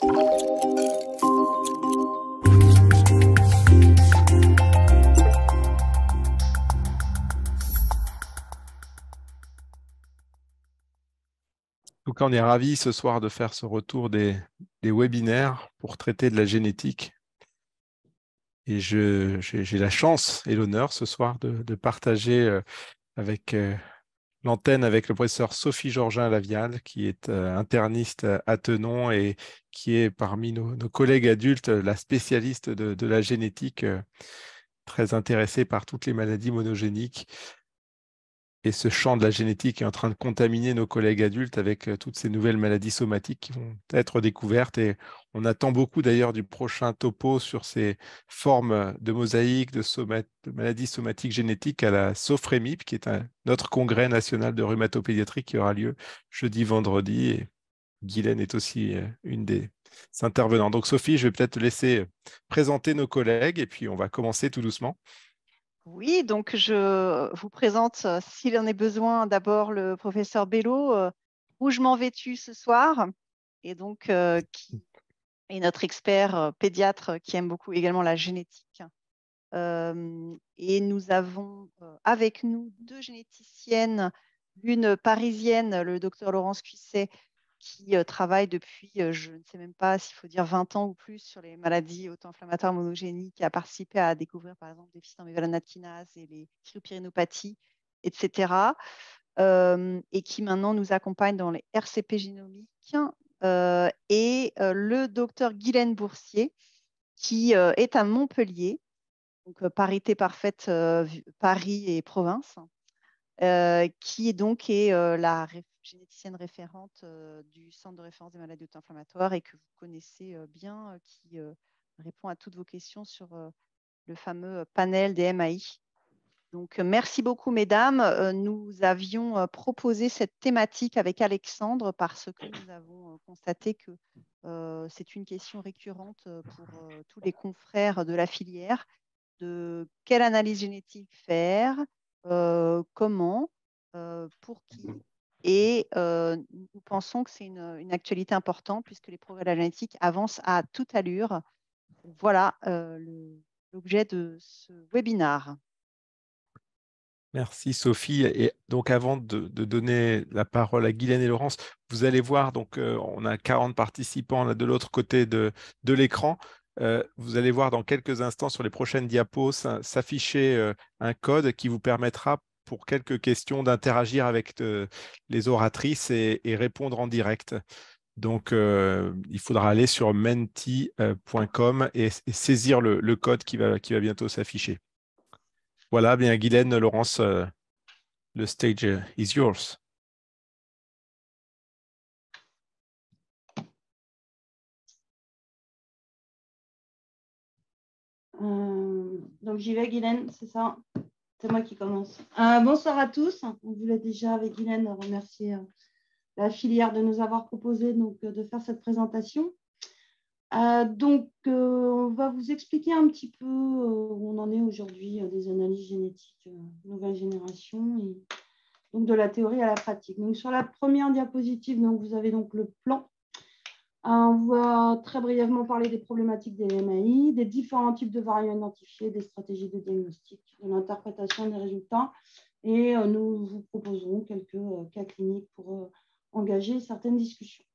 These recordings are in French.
En tout cas, on est ravis ce soir de faire ce retour des webinaires pour traiter de la génétique. Et j'ai la chance et l'honneur ce soir de partager avec l'antenne avec le professeur Sophie Georgin-Lavial, qui est interniste à Tenon et qui est parmi nos collègues adultes la spécialiste de la génétique, très intéressée par toutes les maladies monogéniques. Et ce champ de la génétique est en train de contaminer nos collègues adultes avec toutes ces nouvelles maladies somatiques qui vont être découvertes. Et on attend beaucoup d'ailleurs du prochain topo sur ces formes de mosaïque de maladies somatiques génétiques à la SOFREMIP, qui est notre congrès national de rhumatopédiatrie qui aura lieu jeudi, vendredi. Et Guylaine est aussi une des intervenants. Donc Sophie, je vais peut-être te laisser présenter nos collègues et puis on va commencer tout doucement. Oui, donc je vous présente, s'il en est besoin, d'abord le professeur Bello, rougemement vêtu ce soir, et donc qui est notre expert pédiatre qui aime beaucoup également la génétique. Et nous avons avec nous deux généticiennes, l'une parisienne, le docteur Laurence Cuisset, qui travaille depuis, je ne sais même pas s'il faut dire 20 ans ou plus, sur les maladies auto-inflammatoires monogéniques, qui a participé à découvrir par exemple des déficits en mévalonate kinase et les cryopyrénopathies, etc. Et qui maintenant nous accompagne dans les RCP génomiques. Et le docteur Guylaine Boursier, qui est à Montpellier, donc parité parfaite Paris et province, qui est donc la généticienne référente du Centre de référence des maladies auto-inflammatoires et que vous connaissez bien, qui répond à toutes vos questions sur le fameux panel des MAI. Donc, merci beaucoup, mesdames. Nous avions proposé cette thématique avec Alexandre parce que nous avons constaté que c'est une question récurrente pour tous les confrères de la filière, de quelle analyse génétique faire, comment, pour qui. Et nous pensons que c'est une actualité importante puisque les progrès de la génétique avancent à toute allure. Voilà l'objet de ce webinaire. Merci Sophie. Et donc avant de donner la parole à Guylaine et Laurence, vous allez voir, donc on a 40 participants là, de l'autre côté de l'écran. Vous allez voir dans quelques instants sur les prochaines diapos s'afficher un code qui vous permettra pour quelques questions d'interagir avec les oratrices et répondre en direct. Donc, il faudra aller sur menti.com et saisir le code qui va bientôt s'afficher. Voilà, bien Guylaine, Laurence, le stage is yours. Donc j'y vais, Guylaine, c'est ça? C'est moi qui commence. Bonsoir à tous. On voulait déjà, avec Guylaine, remercier la filière de nous avoir proposé de faire cette présentation. On va vous expliquer un petit peu où on en est aujourd'hui des analyses génétiques nouvelle génération et donc de la théorie à la pratique. Donc, sur la première diapositive, donc, vous avez donc le plan. On va très brièvement parler des problématiques des MAI, des différents types de variants identifiés, des stratégies de diagnostic, de l'interprétation des résultats. Et nous vous proposerons quelques cas cliniques pour engager certaines discussions.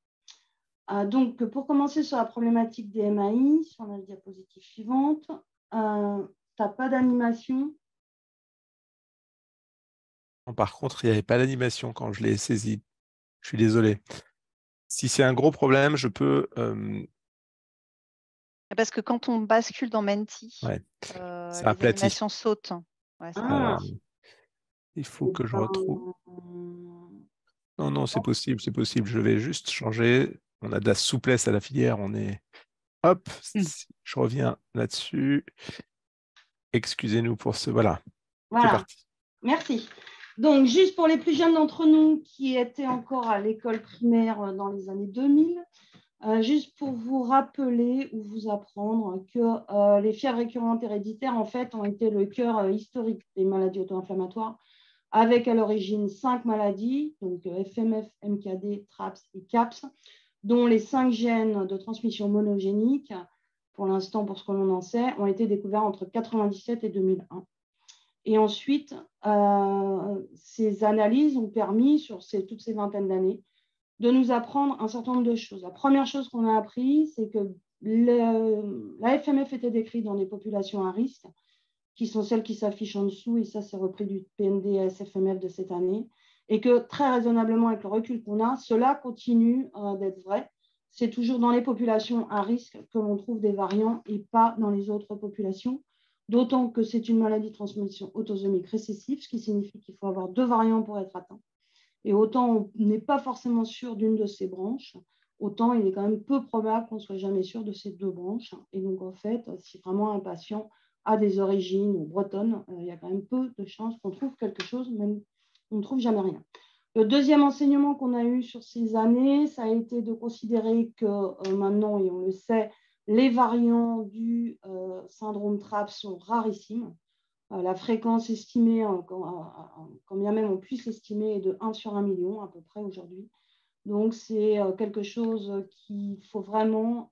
Donc, pour commencer sur la problématique des MAI, sur la diapositive suivante, tu n'as pas d'animation. Par contre, il n'y avait pas d'animation quand je l'ai saisi. Je suis désolé. Si c'est un gros problème, je peux... Parce que quand on bascule dans Menti, ouais, ça les aplatit. animations sautent. Ouais, Alors, il faut que je retrouve... Non, non, c'est possible, c'est possible. Je vais juste changer. On a de la souplesse à la filière. On est... Hop, je reviens là-dessus. Excusez-nous pour ce... Voilà, c'est Voilà, parti. merci. Donc, juste pour les plus jeunes d'entre nous qui étaient encore à l'école primaire dans les années 2000, juste pour vous rappeler ou vous apprendre que les fièvres récurrentes héréditaires, en fait, ont été le cœur historique des maladies auto-inflammatoires, avec à l'origine 5 maladies, donc FMF, MKD, TRAPS et CAPS, dont les 5 gènes de transmission monogénique, pour l'instant, pour ce que l'on en sait, ont été découverts entre 1997 et 2001. Et ensuite, ces analyses ont permis, sur toutes ces vingtaines d'années, de nous apprendre un certain nombre de choses. La première chose qu'on a appris, c'est que la FMF était décrite dans des populations à risque, qui sont celles qui s'affichent en dessous, et ça, c'est repris du PNDS-FMF de cette année, et que très raisonnablement, avec le recul qu'on a, cela continue d'être vrai. C'est toujours dans les populations à risque que l'on trouve des variants et pas dans les autres populations, d'autant que c'est une maladie de transmission autosomique récessive, ce qui signifie qu'il faut avoir 2 variants pour être atteint. Et autant on n'est pas forcément sûr d'une de ces branches, autant il est quand même peu probable qu'on ne soit jamais sûr de ces 2 branches. Et donc, en fait, si vraiment un patient a des origines bretonnes, il y a quand même peu de chances qu'on trouve quelque chose, même on ne trouve jamais rien. Le deuxième enseignement qu'on a eu sur ces années, ça a été de considérer que maintenant, et on le sait, les variants du syndrome TRAPS sont rarissimes. La fréquence estimée, quand bien même on puisse l'estimer, est de 1 sur 1 million à peu près aujourd'hui. Donc, c'est quelque chose qu'il faut vraiment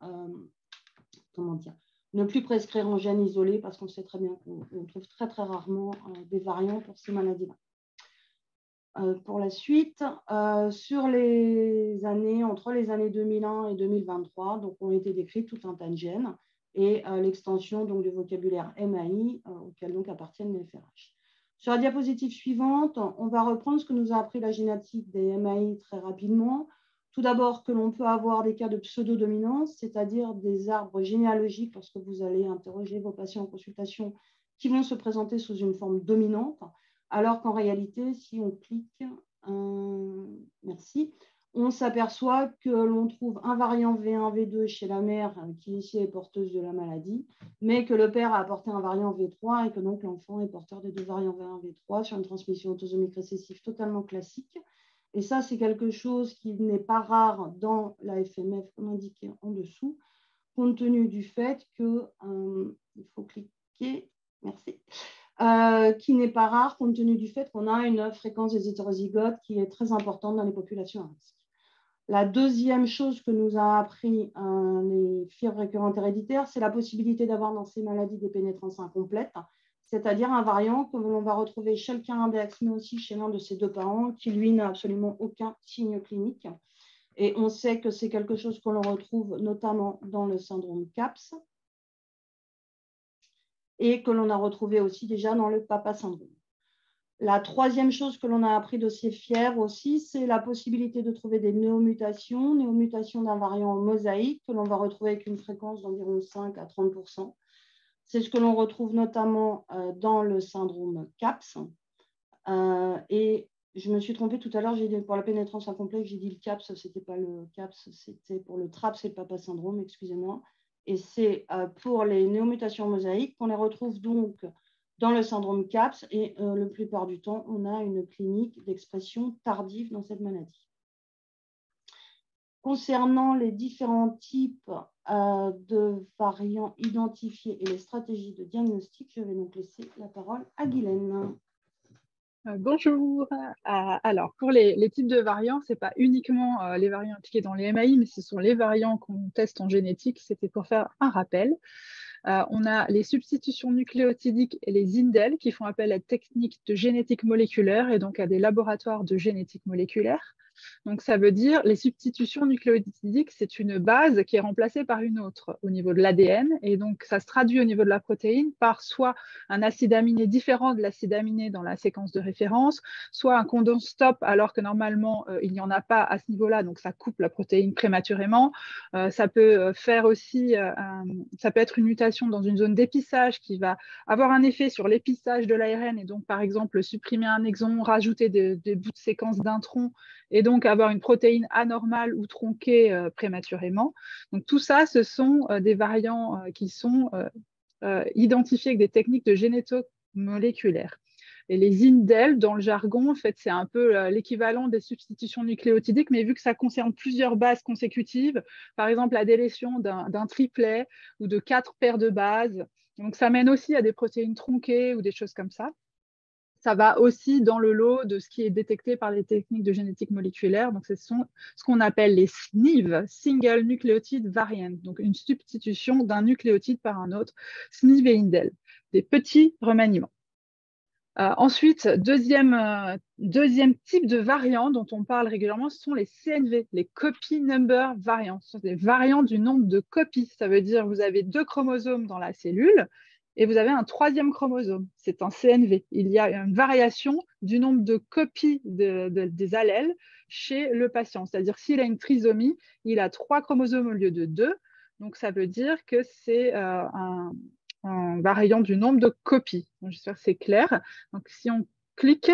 ne plus prescrire en gène isolé, parce qu'on sait très bien qu'on trouve très, très rarement des variants pour ces maladies-là. Pour la suite, sur les années, entre les années 2001 et 2023, donc ont été décrits tout un tas de gènes et l'extension du vocabulaire MAI auquel donc appartiennent les FRH. Sur la diapositive suivante, on va reprendre ce que nous a appris la génétique des MAI très rapidement. Tout d'abord, que l'on peut avoir des cas de pseudo-dominance, c'est-à-dire des arbres généalogiques lorsque vous allez interroger vos patients en consultation qui vont se présenter sous une forme dominante, alors qu'en réalité, si on clique, merci, on s'aperçoit que l'on trouve un variant V1, V2 chez la mère qui ici est porteuse de la maladie, mais que le père a apporté un variant V3 et que donc l'enfant est porteur des 2 variants V1, V3 sur une transmission autosomique récessive totalement classique. Et ça, c'est quelque chose qui n'est pas rare dans la FMF, comme indiqué en dessous, compte tenu du fait que, il faut cliquer, merci, qui n'est pas rare compte tenu du fait qu'on a une fréquence des hétérozygotes qui est très importante dans les populations à risque. La deuxième chose que nous a appris les fièvres récurrentes héréditaires, c'est la possibilité d'avoir dans ces maladies des pénétrances incomplètes, c'est-à-dire un variant que l'on va retrouver chez le Carindex, mais aussi chez l'un de ses 2 parents, qui lui n'a absolument aucun signe clinique. Et on sait que c'est quelque chose que l'on retrouve notamment dans le syndrome CAPS et que l'on a retrouvé aussi déjà dans le papa syndrome. La troisième chose que l'on a appris de ces fièvres aussi, c'est la possibilité de trouver des néomutations d'un variant mosaïque que l'on va retrouver avec une fréquence d'environ 5 à 30%. C'est ce que l'on retrouve notamment dans le syndrome CAPS. Et je me suis trompée tout à l'heure, j'ai dit pour la pénétrance incomplète, j'ai dit le CAPS, ce n'était pas le CAPS, c'était pour le TRAPS et le papa syndrome, excusez-moi. Et c'est pour les néomutations mosaïques qu'on les retrouve donc dans le syndrome CAPS et la plupart du temps, on a une clinique d'expression tardive dans cette maladie. Concernant les différents types de variants identifiés et les stratégies de diagnostic, je vais donc laisser la parole à Guylaine. Bonjour. Alors, pour les types de variants, ce n'est pas uniquement les variants impliqués dans les MAI, mais ce sont les variants qu'on teste en génétique. C'était pour faire un rappel. On a les substitutions nucléotidiques et les indels qui font appel à des techniques de génétique moléculaire et donc à des laboratoires de génétique moléculaire. Donc, ça veut dire les substitutions nucléotidiques, c'est une base qui est remplacée par une autre au niveau de l'ADN. Et donc, ça se traduit au niveau de la protéine par soit un acide aminé différent de l'acide aminé dans la séquence de référence, soit un codon stop alors que normalement, il n'y en a pas à ce niveau-là. Donc, ça coupe la protéine prématurément. Ça peut faire aussi, ça peut être une mutation dans une zone d'épissage qui va avoir un effet sur l'épissage de l'ARN et donc, par exemple, supprimer un exon, rajouter des bouts de séquence d'introns et donc avoir une protéine anormale ou tronquée prématurément. Donc tout ça, ce sont des variants qui sont identifiés avec des techniques de génétomoléculaire. Et les indels, dans le jargon, en fait, c'est un peu l'équivalent des substitutions nucléotidiques, mais vu que ça concerne plusieurs bases consécutives, par exemple la délétion d'un triplet ou de 4 paires de bases, donc ça mène aussi à des protéines tronquées ou des choses comme ça. ça va aussi dans le lot de ce qui est détecté par les techniques de génétique moléculaire. Donc, ce sont ce qu'on appelle les SNV, Single Nucleotide Variant, donc une substitution d'un nucléotide par un autre, SNV et indel, des petits remaniements. Ensuite, deuxième type de variant dont on parle régulièrement, ce sont les CNV, les copy number variants. Ce sont des variants du nombre de copies. Ça veut dire que vous avez 2 chromosomes dans la cellule et vous avez un 3e chromosome. C'est un CNV. Il y a une variation du nombre de copies des allèles chez le patient. C'est-à-dire s'il a une trisomie, il a 3 chromosomes au lieu de 2. Donc, ça veut dire que c'est un variant du nombre de copies. J'espère que c'est clair. Donc, si on clique,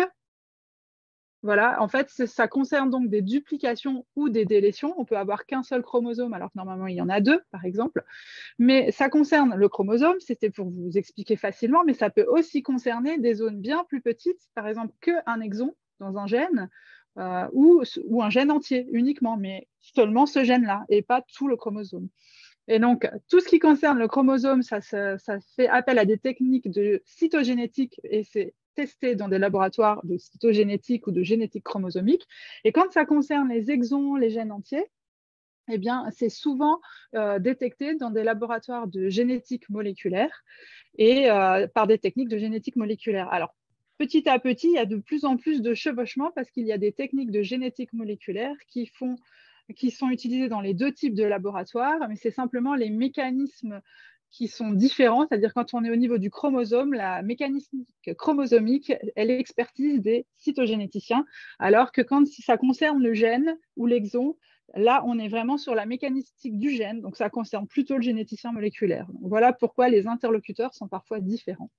voilà, en fait, ça concerne donc des duplications ou des délétions. On peut avoir qu'un seul chromosome, alors que normalement, il y en a 2, par exemple. Mais ça concerne le chromosome, c'était pour vous expliquer facilement, mais ça peut aussi concerner des zones bien plus petites, par exemple qu'un exon dans un gène, ou un gène entier uniquement, mais seulement ce gène-là, et pas tout le chromosome. Et donc, tout ce qui concerne le chromosome, ça fait appel à des techniques de cytogénétique et c'est testé dans des laboratoires de cytogénétique ou de génétique chromosomique. Et quand ça concerne les exons, les gènes entiers, eh bien, c'est souvent détecté dans des laboratoires de génétique moléculaire et par des techniques de génétique moléculaire. Alors, petit à petit, il y a de plus en plus de chevauchements parce qu'il y a des techniques de génétique moléculaire qui sont utilisés dans les 2 types de laboratoires, mais c'est simplement les mécanismes qui sont différents, c'est-à-dire quand on est au niveau du chromosome, la mécanique chromosomique, elle est expertise des cytogénéticiens, alors que quand ça concerne le gène ou l'exon, là, on est vraiment sur la mécanistique du gène, donc ça concerne plutôt le généticien moléculaire. Donc, voilà pourquoi les interlocuteurs sont parfois différents.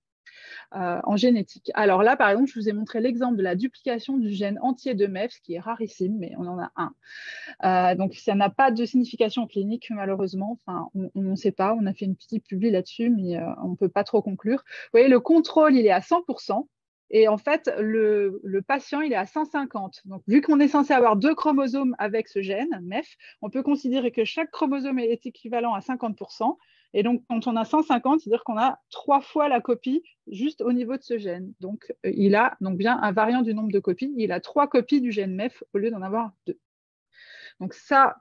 En génétique. Alors là, par exemple, je vous ai montré l'exemple de la duplication du gène entier de MEF, qui est rarissime, mais on en a un. Donc, ça n'a pas de signification clinique, malheureusement. Enfin, on ne sait pas. On a fait une petite publi là-dessus, mais on ne peut pas trop conclure. Vous voyez, le contrôle, il est à 100%. Et en fait, le patient, il est à 150. Donc, vu qu'on est censé avoir 2 chromosomes avec ce gène, MEF, on peut considérer que chaque chromosome est équivalent à 50%. Et donc, quand on a 150, c'est-à-dire qu'on a 3 fois la copie juste au niveau de ce gène. Donc, il a donc bien un variant du nombre de copies. Il a 3 copies du gène MEF au lieu d'en avoir 2. Donc, ça,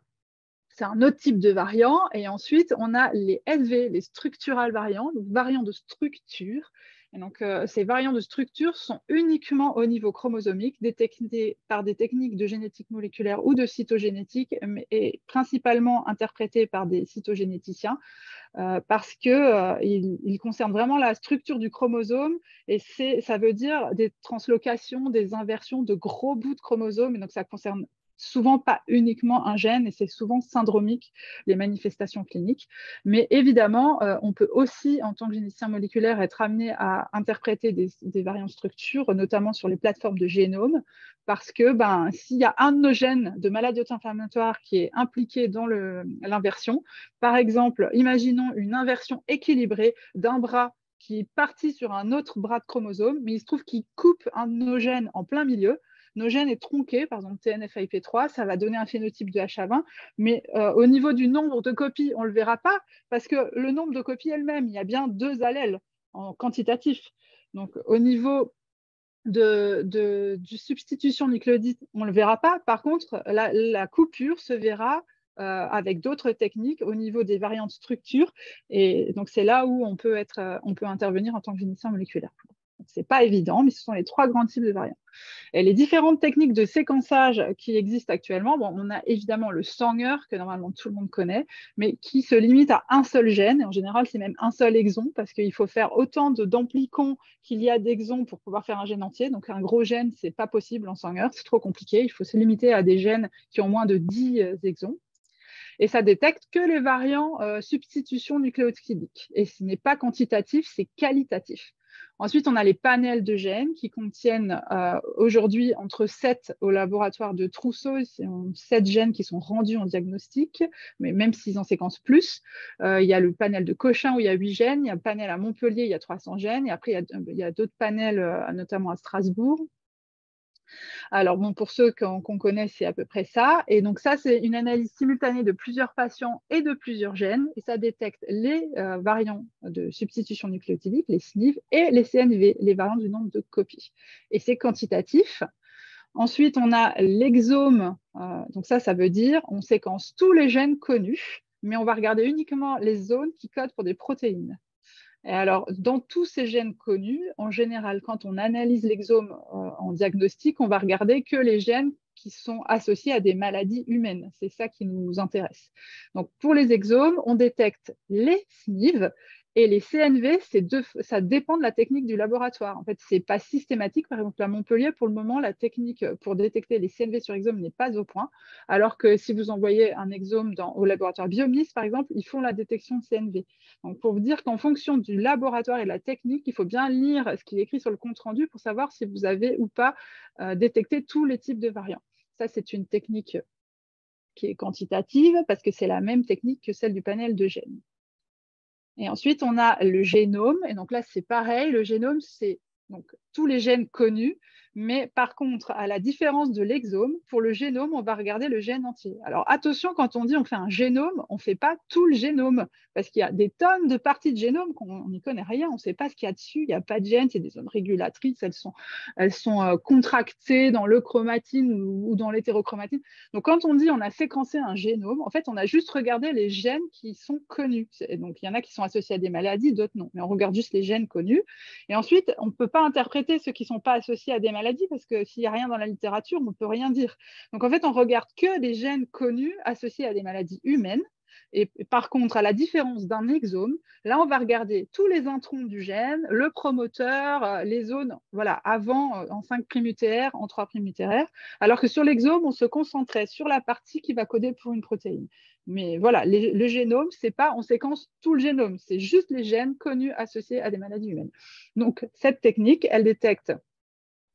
c'est un autre type de variant. Et ensuite, on a les SV, les structural variants, donc variants de structure. Et donc, ces variants de structure sont uniquement au niveau chromosomique, détectés par des techniques de génétique moléculaire ou de cytogénétique, et principalement interprétés par des cytogénéticiens, parce qu'ils concernent vraiment la structure du chromosome, et ça veut dire des translocations, des inversions de gros bouts de chromosomes, et donc ça concerne souvent pas uniquement un gène, et c'est souvent syndromique, les manifestations cliniques. Mais évidemment, on peut aussi, en tant que généticien moléculaire, être amené à interpréter des variants de structure, notamment sur les plateformes de génome, parce que s'il y a un de nos gènes de maladie auto-inflammatoire qui est impliqué dans l'inversion, par exemple, imaginons une inversion équilibrée d'un bras qui est parti sur un autre bras de chromosome, mais il se trouve qu'il coupe un de nos gènes en plein milieu. Nos gènes est tronqué, par exemple TNF-IP3, ça va donner un phénotype de HA20, mais au niveau du nombre de copies, on ne le verra pas, parce que le nombre de copies elle-même, il y a bien 2 allèles en quantitatif. Donc, au niveau du substitution nucléotide, on ne le verra pas. Par contre, la coupure se verra avec d'autres techniques au niveau des variants de structure. Et donc, c'est là où on peut intervenir en tant que généticien moléculaire. Ce n'est pas évident, mais ce sont les 3 grands types de variants. Et les différentes techniques de séquençage qui existent actuellement, on a évidemment le Sanger, que normalement tout le monde connaît, mais qui se limite à un seul gène. Et en général, c'est même un seul exon, parce qu'il faut faire autant d'amplicons qu'il y a d'exons pour pouvoir faire un gène entier. Donc, un gros gène, ce n'est pas possible en Sanger, c'est trop compliqué. Il faut se limiter à des gènes qui ont moins de 10 exons. Et ça détecte que les variants substitution nucléotidique. Et ce n'est pas quantitatif, c'est qualitatif. Ensuite, on a les panels de gènes qui contiennent aujourd'hui entre 7 au laboratoire de Trousseau, 7 gènes qui sont rendus en diagnostic, mais même s'ils en séquencent plus. Il y a le panel de Cochin où il y a 8 gènes, il y a le panel à Montpellier, il y a 300 gènes, et après il y a d'autres panels, notamment à Strasbourg. Alors, bon, pour ceux qu'on connaît, c'est à peu près ça. Et donc, ça, c'est une analyse simultanée de plusieurs patients et de plusieurs gènes. Et ça détecte les variants de substitution nucléotidique, les SNV, et les CNV, les variants du nombre de copies. Et c'est quantitatif. Ensuite, on a l'exome. Donc ça veut dire on séquence tous les gènes connus, mais on va regarder uniquement les zones qui codent pour des protéines. Et alors, dans tous ces gènes connus, en général, quand on analyse l'exome en diagnostic, on va regarder que les gènes qui sont associés à des maladies humaines. C'est ça qui nous intéresse. Donc, pour les exomes, on détecte les SNV et les CNV, ça dépend de la technique du laboratoire. En fait, ce n'est pas systématique. Par exemple, à Montpellier, pour le moment, la technique pour détecter les CNV sur exome n'est pas au point. Alors que si vous envoyez un exome au laboratoire Biomis, par exemple, ils font la détection de CNV. Donc, pour vous dire qu'en fonction du laboratoire et de la technique, il faut bien lire ce qui est écrit sur le compte-rendu pour savoir si vous avez ou pas détecté tous les types de variants. Ça, c'est une technique qui est quantitative parce que c'est la même technique que celle du panel de gènes. Et ensuite, on a le génome. Et donc là, c'est pareil. Le génome, c'est donc tous les gènes connus. Mais par contre, à la différence de l'exome, pour le génome, on va regarder le gène entier. Alors attention, quand on dit on fait un génome, on ne fait pas tout le génome, parce qu'il y a des tonnes de parties de génome qu'on n'y connaît rien, on ne sait pas ce qu'il y a dessus, il n'y a pas de gènes, c'est des zones régulatrices, elles sont contractées dans le chromatine ou dans l'hétérochromatine. Donc quand on dit on a séquencé un génome, en fait, on a juste regardé les gènes qui sont connus. Donc il y en a qui sont associés à des maladies, d'autres non, mais on regarde juste les gènes connus. Et ensuite, on ne peut pas interpréter ceux qui ne sont pas associés à des maladies, parce que s'il n'y a rien dans la littérature, on ne peut rien dire. Donc en fait, on regarde que des gènes connus associés à des maladies humaines. Et par contre, à la différence d'un exome, là, on va regarder tous les introns du gène, le promoteur, les zones voilà, avant en 5' UTR, en 3' UTR, alors que sur l'exome, on se concentrait sur la partie qui va coder pour une protéine. Mais voilà, le génome, c'est pas, on séquence tout le génome, c'est juste les gènes connus associés à des maladies humaines. Donc, cette technique, elle détecte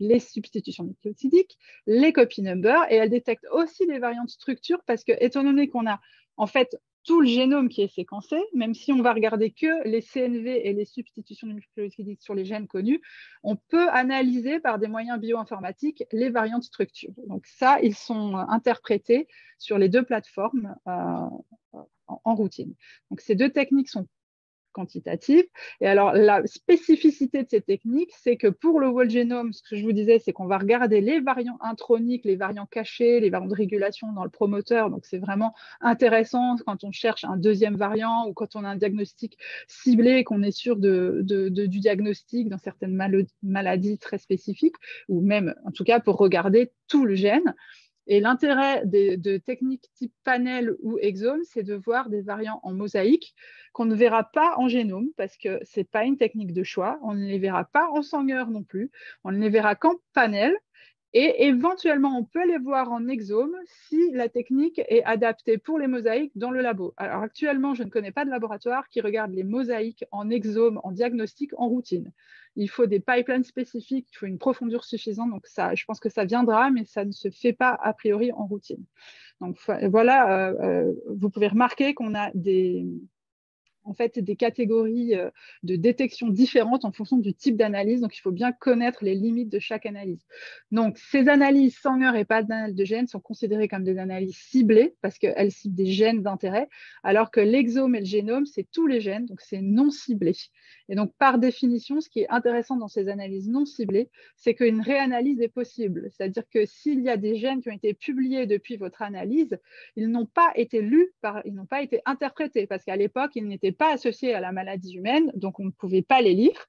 les substitutions nucléotidiques, les copy numbers, et elle détecte aussi des variantes de structure parce que, étant donné qu'on a en fait tout le génome qui est séquencé, même si on va regarder que les CNV et les substitutions nucléotidiques sur les gènes connus, on peut analyser par des moyens bioinformatiques les variantes de structure. Donc ça, ils sont interprétés sur les deux plateformes en routine. Donc ces deux techniques sont quantitative. Et alors, la spécificité de ces techniques, c'est que pour le whole genome, ce que je vous disais, c'est qu'on va regarder les variants introniques, les variants cachés, les variants de régulation dans le promoteur. Donc, c'est vraiment intéressant quand on cherche un deuxième variant ou quand on a un diagnostic ciblé et qu'on est sûr du diagnostic dans certaines maladies très spécifiques, ou même, en tout cas, pour regarder tout le gène. Et l'intérêt de techniques type panel ou exome, c'est de voir des variants en mosaïque qu'on ne verra pas en génome parce que ce n'est pas une technique de choix. On ne les verra pas en Sanger non plus. On ne les verra qu'en panel. Et éventuellement, on peut les voir en exome si la technique est adaptée pour les mosaïques dans le labo. Alors actuellement, je ne connais pas de laboratoire qui regarde les mosaïques en exome, en diagnostic, en routine. Il faut des pipelines spécifiques, il faut une profondeur suffisante. Donc ça, je pense que ça viendra, mais ça ne se fait pas a priori en routine. Donc voilà, vous pouvez remarquer qu'on a en fait, des catégories de détection différentes en fonction du type d'analyse. Donc, il faut bien connaître les limites de chaque analyse. Donc, ces analyses Sanger et pas d'analyse de gènes sont considérées comme des analyses ciblées parce qu'elles ciblent des gènes d'intérêt, alors que l'exome et le génome, c'est tous les gènes, donc c'est non ciblé. Et donc, par définition, ce qui est intéressant dans ces analyses non ciblées, c'est qu'une réanalyse est possible. C'est-à-dire que s'il y a des gènes qui ont été publiés depuis votre analyse, ils n'ont pas été lus, ils n'ont pas été interprétés parce qu'à l'époque, ils n'étaient pas associés à la maladie humaine, donc on ne pouvait pas les lire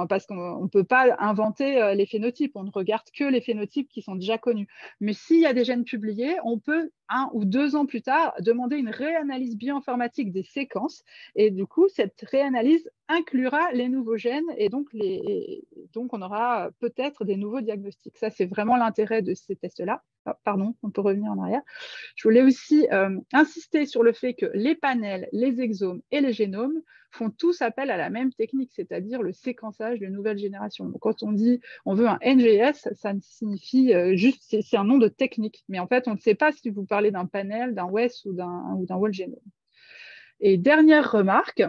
parce qu'on ne peut pas inventer les phénotypes, on ne regarde que les phénotypes qui sont déjà connus. Mais s'il y a des gènes publiés, on peut 1 ou 2 ans plus tard demander une réanalyse bioinformatique des séquences et du coup, cette réanalyse inclura les nouveaux gènes et donc on aura peut-être des nouveaux diagnostics. Ça, c'est vraiment l'intérêt de ces tests-là. Oh, pardon, on peut revenir en arrière. Je voulais aussi insister sur le fait que les panels, les exomes et les génomes font tous appel à la même technique, c'est-à-dire le séquençage de nouvelle génération. Donc, quand on dit on veut un NGS, ça signifie juste, c'est un nom de technique. Mais en fait, on ne sait pas si vous parlez d'un panel, d'un WES ou d'un whole genome. Et dernière remarque,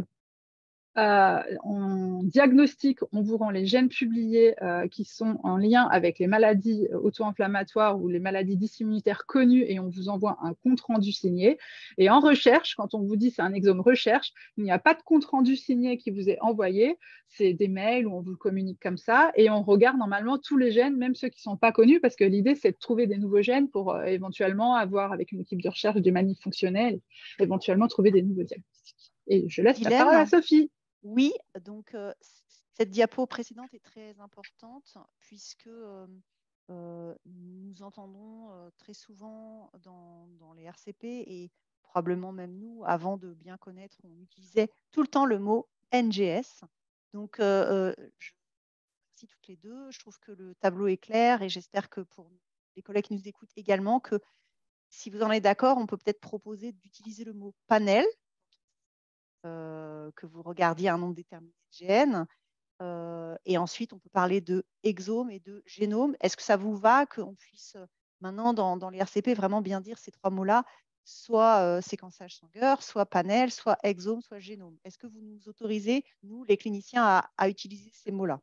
En diagnostic, on vous rend les gènes publiés qui sont en lien avec les maladies auto-inflammatoires ou les maladies dysimmunitaires connues et on vous envoie un compte-rendu signé. Et en recherche, quand on vous dit c'est un exome recherche, il n'y a pas de compte-rendu signé qui vous est envoyé. C'est des mails où on vous le communique comme ça et on regarde normalement tous les gènes, même ceux qui ne sont pas connus, parce que l'idée, c'est de trouver des nouveaux gènes pour éventuellement avoir, avec une équipe de recherche, des manifs fonctionnels, éventuellement trouver des nouveaux diagnostics. Et je laisse la parole à Sophie. Oui, donc cette diapo précédente est très importante puisque nous entendons très souvent dans les RCP et probablement même nous, avant de bien connaître, on utilisait tout le temps le mot NGS. Donc, je remercie toutes les deux. Je trouve que le tableau est clair et j'espère que pour les collègues qui nous écoutent également, que si vous en êtes d'accord, on peut peut-être proposer d'utiliser le mot panel, que vous regardiez un nombre déterminé de gènes. Et ensuite, on peut parler de exome et de génome. Est-ce que ça vous va qu'on puisse maintenant, dans les RCP, vraiment bien dire ces trois mots-là, soit séquençage Sanger, soit panel, soit exome, soit génome? Est-ce que vous nous autorisez, nous, les cliniciens, à utiliser ces mots-là?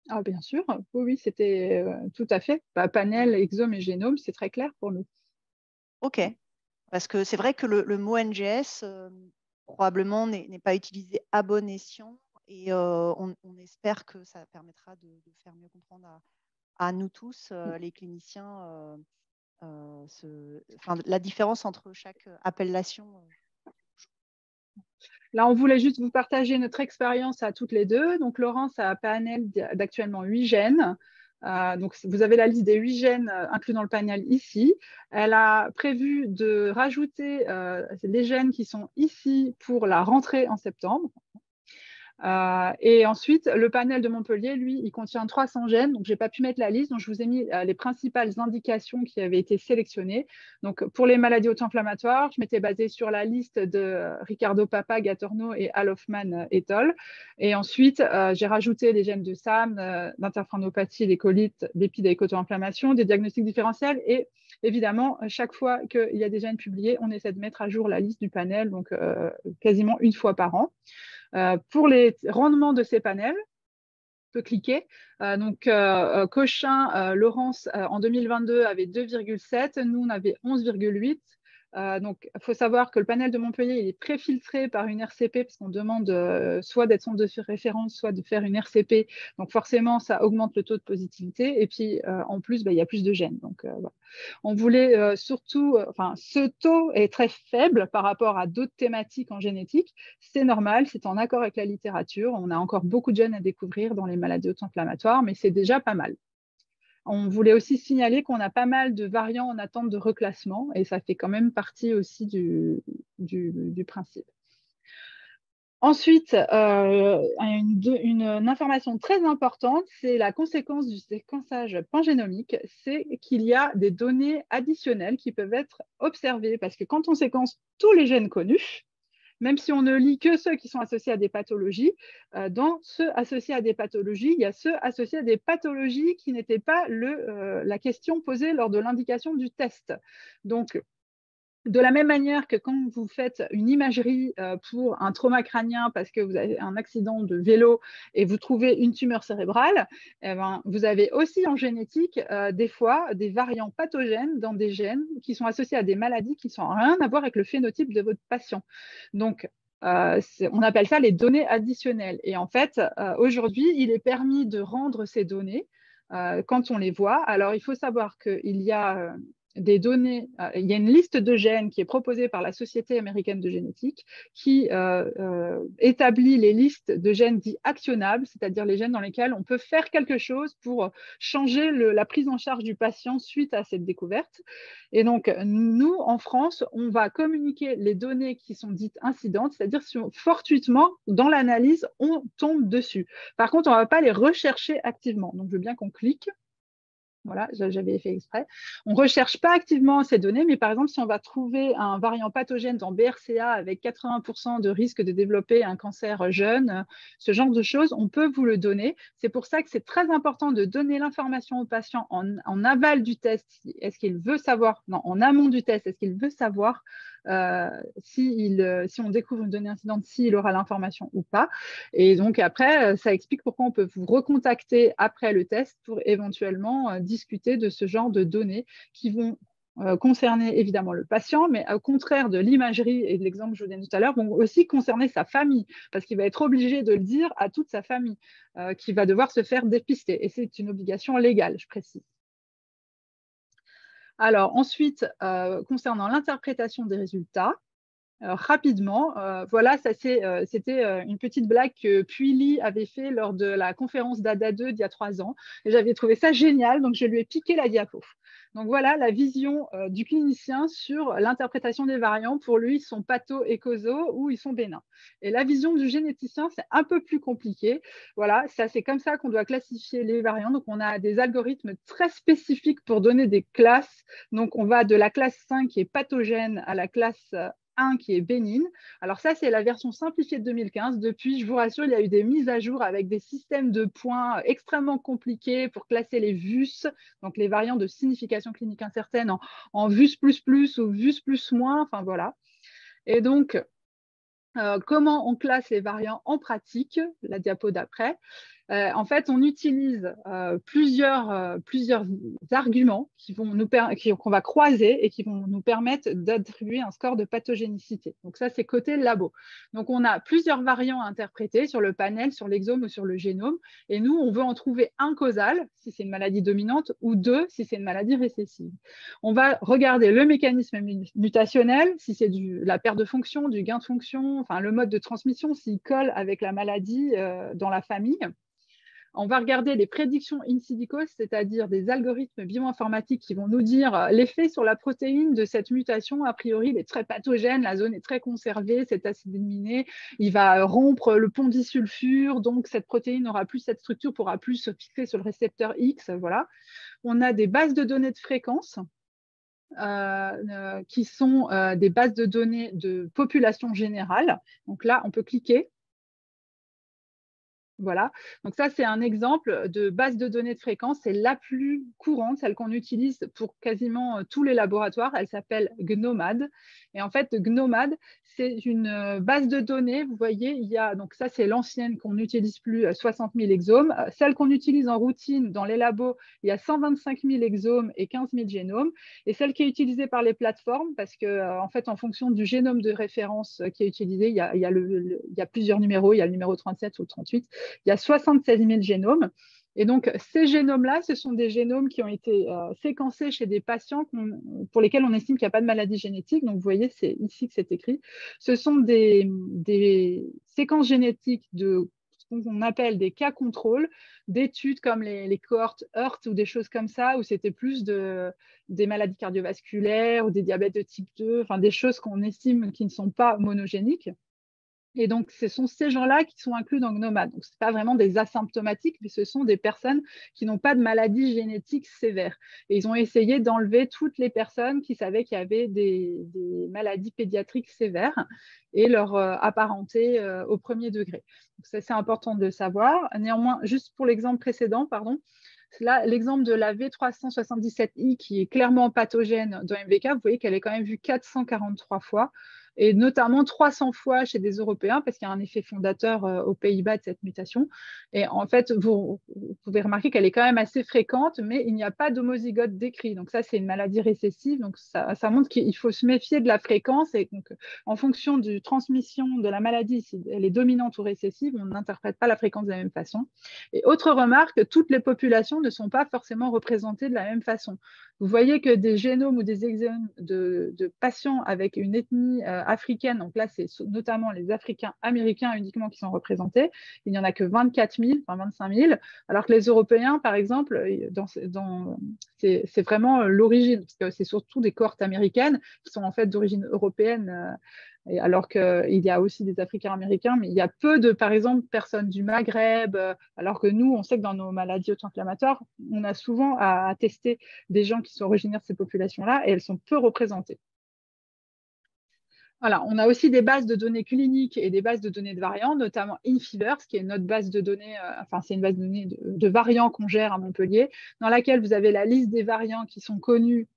Ah, bien sûr, oui, c'était tout à fait. Panel, exome et génome, c'est très clair pour nous. OK. Parce que c'est vrai que le mot NGS, probablement, n'est pas utilisé à bon escient et on espère que ça permettra de faire mieux comprendre à nous tous, les cliniciens, la différence entre chaque appellation. Là, on voulait juste vous partager notre expérience à toutes les deux. Donc, Laurence a un panel d'actuellement 8 gènes. Donc, vous avez la liste des 8 gènes inclus dans le panel ici. Elle a prévu de rajouter les gènes qui sont ici pour la rentrée en septembre. Et ensuite, le panel de Montpellier, lui, il contient 300 gènes. Donc, je n'ai pas pu mettre la liste. Donc, je vous ai mis les principales indications qui avaient été sélectionnées. Donc, pour les maladies auto-inflammatoires, je m'étais basée sur la liste de Ricardo Papa, Gatorno et Al Hoffman et al. Et ensuite, j'ai rajouté les gènes de SAM, d'interferonopathie, des colites, d'épides auto-inflammation, des diagnostics différentiels. Et évidemment, chaque fois qu'il y a des gènes publiés, on essaie de mettre à jour la liste du panel, donc quasiment une fois par an. Pour les rendements de ces panels, on peut cliquer. Cochin, Laurence, en 2022 avait 2,7. Nous, on avait 11,8. Donc, il faut savoir que le panel de Montpellier il est préfiltré par une RCP parce qu'on demande soit d'être centre de référence, soit de faire une RCP. Donc, forcément, ça augmente le taux de positivité. Et puis, en plus, il y a plus de gènes. Donc, voilà. On voulait surtout, ce taux est très faible par rapport à d'autres thématiques en génétique. C'est normal, c'est en accord avec la littérature. On a encore beaucoup de gènes à découvrir dans les maladies auto-inflammatoires, mais c'est déjà pas mal. On voulait aussi signaler qu'on a pas mal de variants en attente de reclassement et ça fait quand même partie aussi du principe. Ensuite, une information très importante, c'est la conséquence du séquençage pangénomique, c'est qu'il y a des données additionnelles qui peuvent être observées parce que quand on séquence tous les gènes connus, même si on ne lit que ceux qui sont associés à des pathologies, dans ceux associés à des pathologies, il y a ceux associés à des pathologies qui n'étaient pas la question posée lors de l'indication du test. Donc, de la même manière que quand vous faites une imagerie pour un trauma crânien parce que vous avez un accident de vélo et vous trouvez une tumeur cérébrale, vous avez aussi en génétique des fois des variants pathogènes dans des gènes qui sont associés à des maladies qui n'ont rien à voir avec le phénotype de votre patient. Donc, on appelle ça les données additionnelles. Et en fait, aujourd'hui, il est permis de rendre ces données quand on les voit. Alors, il faut savoir qu'il y a des données, il y a une liste de gènes qui est proposée par la Société américaine de génétique qui établit les listes de gènes dits actionnables, c'est-à-dire les gènes dans lesquels on peut faire quelque chose pour changer la prise en charge du patient suite à cette découverte. Et donc, nous, en France, on va communiquer les données qui sont dites incidentes, c'est-à-dire si fortuitement, dans l'analyse, on tombe dessus. Par contre, on ne va pas les rechercher activement. Donc, je veux bien qu'on clique. Voilà, j'avais fait exprès. On ne recherche pas activement ces données, mais par exemple, si on va trouver un variant pathogène dans BRCA avec 80% de risque de développer un cancer jeune, ce genre de choses, on peut vous le donner. C'est pour ça que c'est très important de donner l'information au patient en aval du test. Est-ce qu'il veut savoir, non, en amont du test, est-ce qu'il veut savoir si on découvre une donnée incidente, s'il aura l'information ou pas. Et donc après, ça explique pourquoi on peut vous recontacter après le test pour éventuellement discuter de ce genre de données qui vont concerner évidemment le patient, mais au contraire de l'imagerie et de l'exemple que je vous donnais tout à l'heure, vont aussi concerner sa famille, parce qu'il va être obligé de le dire à toute sa famille, qui va devoir se faire dépister. Et c'est une obligation légale, je précise. Alors ensuite, concernant l'interprétation des résultats, rapidement, voilà, c'était une petite blague que Puili avait fait lors de la conférence d'ADA 2 d'il y a 3 ans. Et j'avais trouvé ça génial, donc je lui ai piqué la diapo. Donc voilà la vision du clinicien sur l'interprétation des variants. Pour lui, ils sont patho et causaux ou ils sont bénins. Et la vision du généticien, c'est un peu plus compliqué. Voilà, c'est comme ça qu'on doit classifier les variants. Donc on a des algorithmes très spécifiques pour donner des classes. Donc on va de la classe 5 qui est pathogène à la classe 1 qui est bénigne. Alors ça, c'est la version simplifiée de 2015. Depuis, je vous rassure, il y a eu des mises à jour avec des systèmes de points extrêmement compliqués pour classer les VUS, donc les variants de signification clinique incertaine en VUS++ ou VUS+-, enfin voilà. Et donc, comment on classe les variants en pratique, la diapo d'après. En fait, on utilise plusieurs arguments qu'on va croiser et qui vont nous permettre d'attribuer un score de pathogénicité. Donc ça, c'est côté labo. Donc on a plusieurs variants à interpréter sur le panel, sur l'exome ou sur le génome. Et nous, on veut en trouver un causal, si c'est une maladie dominante, ou 2, si c'est une maladie récessive. On va regarder le mécanisme mutationnel, si c'est la perte de fonction, du gain de fonction, enfin le mode de transmission, s'il colle avec la maladie dans la famille. On va regarder les prédictions in silico, c'est-à-dire des algorithmes bioinformatiques qui vont nous dire l'effet sur la protéine de cette mutation. A priori, il est très pathogène, la zone est très conservée, cet acide aminé, il va rompre le pont disulfure, donc cette protéine n'aura plus cette structure, pourra plus se fixer sur le récepteur X. Voilà. On a des bases de données de fréquence. Qui sont des bases de données de population générale. Donc là, on peut cliquer. Voilà, donc ça c'est un exemple de base de données de fréquence, c'est la plus courante, celle qu'on utilise pour quasiment tous les laboratoires, elle s'appelle GNOMAD. Et en fait, GNOMAD, c'est une base de données, vous voyez, il y a, donc ça c'est l'ancienne qu'on n'utilise plus, 60 000 exomes. Celle qu'on utilise en routine dans les labos, il y a 125 000 exomes et 15 000 génomes. Et celle qui est utilisée par les plateformes, parce que en fait, en fonction du génome de référence qui est utilisé, il y a plusieurs numéros, il y a le numéro 37 ou le 38. Il y a 76 000 génomes. Et donc, ces génomes-là, ce sont des génomes qui ont été séquencés chez des patients pour lesquels on estime qu'il n'y a pas de maladie génétique. Donc, vous voyez, c'est ici que c'est écrit. Ce sont des séquences génétiques de ce qu'on appelle des cas contrôle, d'études comme les cohortes Heart ou des choses comme ça, où c'était plus des maladies cardiovasculaires ou des diabètes de type 2, enfin des choses qu'on estime qui ne sont pas monogéniques. Et donc, ce sont ces gens-là qui sont inclus dans GNOMAD. Donc, ce n'est pas vraiment des asymptomatiques, mais ce sont des personnes qui n'ont pas de maladie génétique sévère. Et ils ont essayé d'enlever toutes les personnes qui savaient qu'il y avait des maladies pédiatriques sévères et leur apparenter au premier degré. Donc, ça, c'est important de le savoir. Néanmoins, juste pour l'exemple précédent, pardon, là, l'exemple de la V377I qui est clairement pathogène dans MVK, vous voyez qu'elle est quand même vue 443 fois. Et notamment 300 fois chez des Européens, parce qu'il y a un effet fondateur aux Pays-Bas de cette mutation. Et en fait, vous pouvez remarquer qu'elle est quand même assez fréquente, mais il n'y a pas d'homozygote décrit. Donc ça, c'est une maladie récessive. Donc ça montre qu'il faut se méfier de la fréquence. Et donc, en fonction de transmission de la maladie, si elle est dominante ou récessive, on n'interprète pas la fréquence de la même façon. Et autre remarque, toutes les populations ne sont pas forcément représentées de la même façon. Vous voyez que des génomes ou des exomes de patients avec une ethnie africaine, donc là, c'est notamment les Africains américains uniquement qui sont représentés. Il n'y en a que 24 000, enfin 25 000, alors que les Européens, par exemple, c'est vraiment l'origine, parce que c'est surtout des cohortes américaines qui sont en fait d'origine européenne, alors qu'il y a aussi des Africains américains, mais il y a peu de, par exemple, personnes du Maghreb, alors que nous, on sait que dans nos maladies auto-inflammatoires, on a souvent à tester des gens qui sont originaires de ces populations-là et elles sont peu représentées. Voilà, on a aussi des bases de données cliniques et des bases de données de variants, notamment InFibers, qui est notre base de données, c'est une base de données de variants qu'on gère à Montpellier, dans laquelle vous avez la liste des variants qui sont connus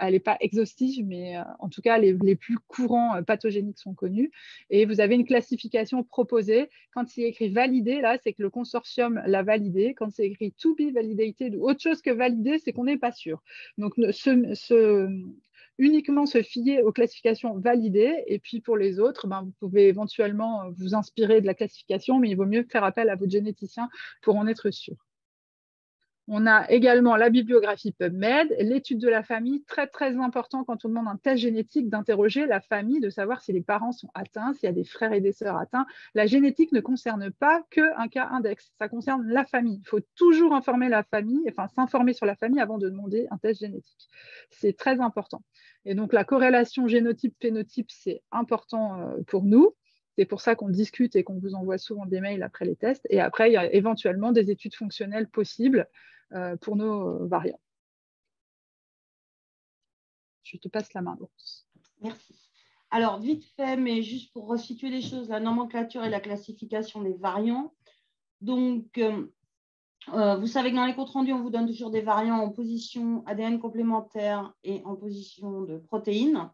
elle n'est pas exhaustive, mais en tout cas, les plus courants pathogéniques sont connus. Et vous avez une classification proposée. Quand il est écrit validé, là, c'est que le consortium l'a validé. Quand c'est écrit to be validated ou autre chose que validé, c'est qu'on n'est pas sûr. Donc, uniquement se fier aux classifications validées. Et puis, pour les autres, ben, vous pouvez éventuellement vous inspirer de la classification, mais il vaut mieux faire appel à votre généticien pour en être sûr. On a également la bibliographie PubMed, l'étude de la famille, très très important quand on demande un test génétique d'interroger la famille, de savoir si les parents sont atteints, s'il y a des frères et des sœurs atteints. La génétique ne concerne pas qu'un cas index, ça concerne la famille. Il faut toujours informer la famille, enfin s'informer sur la famille avant de demander un test génétique. C'est très important. Et donc la corrélation génotype-phénotype, c'est important pour nous. C'est pour ça qu'on discute et qu'on vous envoie souvent des mails après les tests. Et après, il y a éventuellement des études fonctionnelles possibles pour nos variants. Je te passe la main, Laurence. Merci. Alors, vite fait, mais juste pour resituer les choses, la nomenclature et la classification des variants. Donc, vous savez que dans les comptes rendus, on vous donne toujours des variants en position ADN complémentaire et en position de protéines.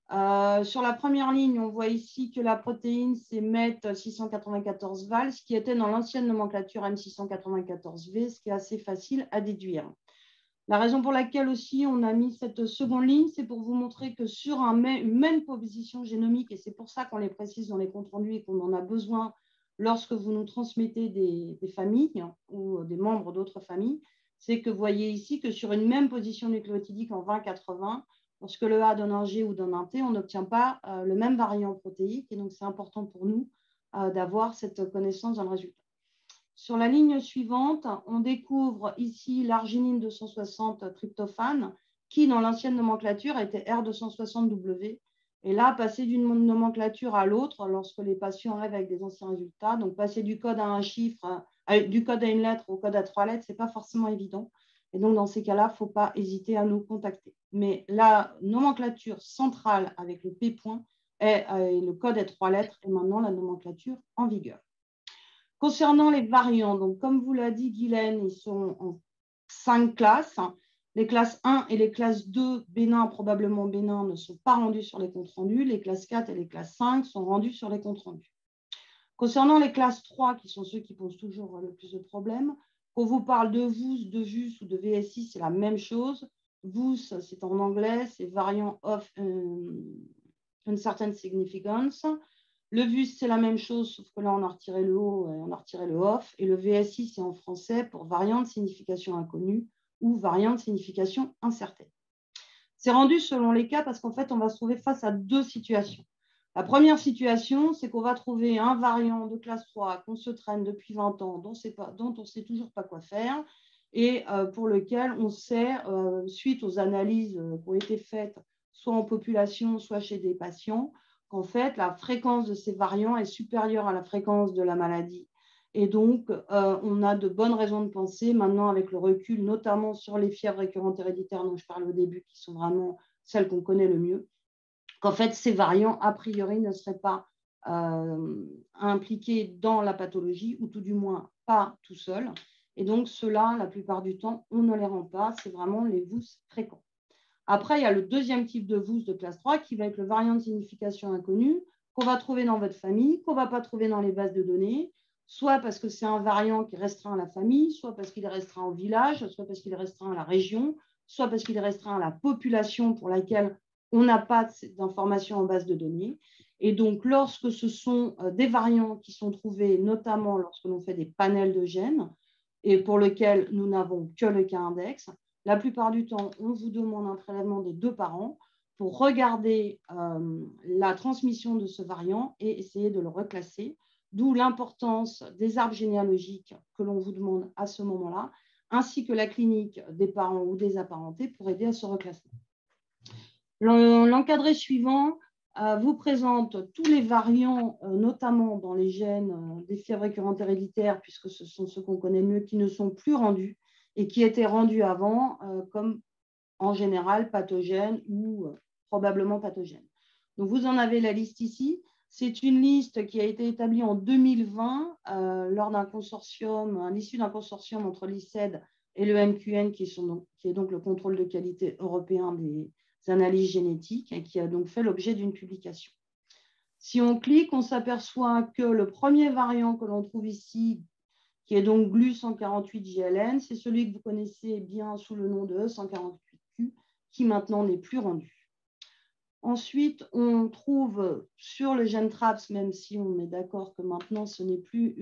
Sur la première ligne, on voit ici que la protéine, c'est MET694-VAL, ce qui était dans l'ancienne nomenclature M694V, ce qui est assez facile à déduire. La raison pour laquelle aussi on a mis cette seconde ligne, c'est pour vous montrer que sur une même position génomique, et c'est pour ça qu'on les précise dans les comptes rendus et qu'on en a besoin lorsque vous nous transmettez des familles ou des membres d'autres familles, c'est que vous voyez ici que sur une même position nucléotidique en 20-80, lorsque le A donne un G ou donne un T, on n'obtient pas le même variant protéique. Et donc, c'est important pour nous d'avoir cette connaissance dans le résultat. Sur la ligne suivante, on découvre ici l'arginine 260 tryptophane, qui, dans l'ancienne nomenclature, était R260W. Et là, passer d'une nomenclature à l'autre, lorsque les patients arrivent avec des anciens résultats, donc passer du code à un chiffre, du code à une lettre au code à 3 lettres, ce n'est pas forcément évident. Et donc, dans ces cas-là, il ne faut pas hésiter à nous contacter. Mais la nomenclature centrale avec le P point et le code à 3 lettres est maintenant la nomenclature en vigueur. Concernant les variants, donc, comme vous l'a dit Guylaine, ils sont en 5 classes. Les classes 1 et les classes 2, bénin, probablement bénin, ne sont pas rendus sur les comptes rendus. Les classes 4 et les classes 5 sont rendus sur les comptes rendus. Concernant les classes 3, qui sont ceux qui posent toujours le plus de problèmes, qu'on vous parle de VUS, de VUS ou de VSI, c'est la même chose. VUS, c'est en anglais, c'est variant of uncertain significance. Le VUS, c'est la même chose, sauf que là, on a retiré le O et on a retiré le off. Et le VSI, c'est en français pour variant de signification inconnue ou variant de signification incertaine. C'est rendu selon les cas parce qu'en fait, on va se trouver face à deux situations. La première situation, c'est qu'on va trouver un variant de classe 3 qu'on se traîne depuis 20 ans, dont on ne sait toujours pas quoi faire, et pour lequel on sait, suite aux analyses qui ont été faites, soit en population, soit chez des patients, qu'en fait, la fréquence de ces variants est supérieure à la fréquence de la maladie. Et donc, on a de bonnes raisons de penser, maintenant avec le recul, notamment sur les fièvres récurrentes héréditaires dont je parle au début, qui sont vraiment celles qu'on connaît le mieux, qu'en fait, ces variants, a priori, ne seraient pas impliqués dans la pathologie, ou tout du moins pas tout seuls. Et donc, ceux-là, la plupart du temps, on ne les rend pas. C'est vraiment les VUS fréquents. Après, il y a le deuxième type de VUS de classe 3 qui va être le variant de signification inconnue qu'on va trouver dans votre famille, qu'on ne va pas trouver dans les bases de données, soit parce que c'est un variant qui est restreint à la famille, soit parce qu'il est restreint au village, soit parce qu'il est restreint à la région, soit parce qu'il est restreint à la population pour laquelle on n'a pas d'informations en base de données. Et donc, lorsque ce sont des variants qui sont trouvés, notamment lorsque l'on fait des panels de gènes, et pour lesquels nous n'avons que le cas index, la plupart du temps, on vous demande un prélèvement des deux parents pour regarder la transmission de ce variant et essayer de le reclasser, d'où l'importance des arbres généalogiques que l'on vous demande à ce moment-là, ainsi que la clinique des parents ou des apparentés pour aider à ce reclassement. L'encadré suivant vous présente tous les variants, notamment dans les gènes des fièvres récurrentes héréditaires, puisque ce sont ceux qu'on connaît mieux, qui ne sont plus rendus et qui étaient rendus avant comme en général pathogènes ou probablement pathogènes. Donc, vous en avez la liste ici. C'est une liste qui a été établie en 2020 lors d'un consortium, à l'issue d'un consortium entre l'ICED, et le MQN, qui est donc le contrôle de qualité européen des analyses génétiques, et qui a donc fait l'objet d'une publication. Si on clique, on s'aperçoit que le premier variant que l'on trouve ici, qui est donc GLU148GLN, c'est celui que vous connaissez bien sous le nom de E148Q, qui maintenant n'est plus rendu. Ensuite, on trouve sur le gène TRAPS, même si on est d'accord que maintenant ce n'est plus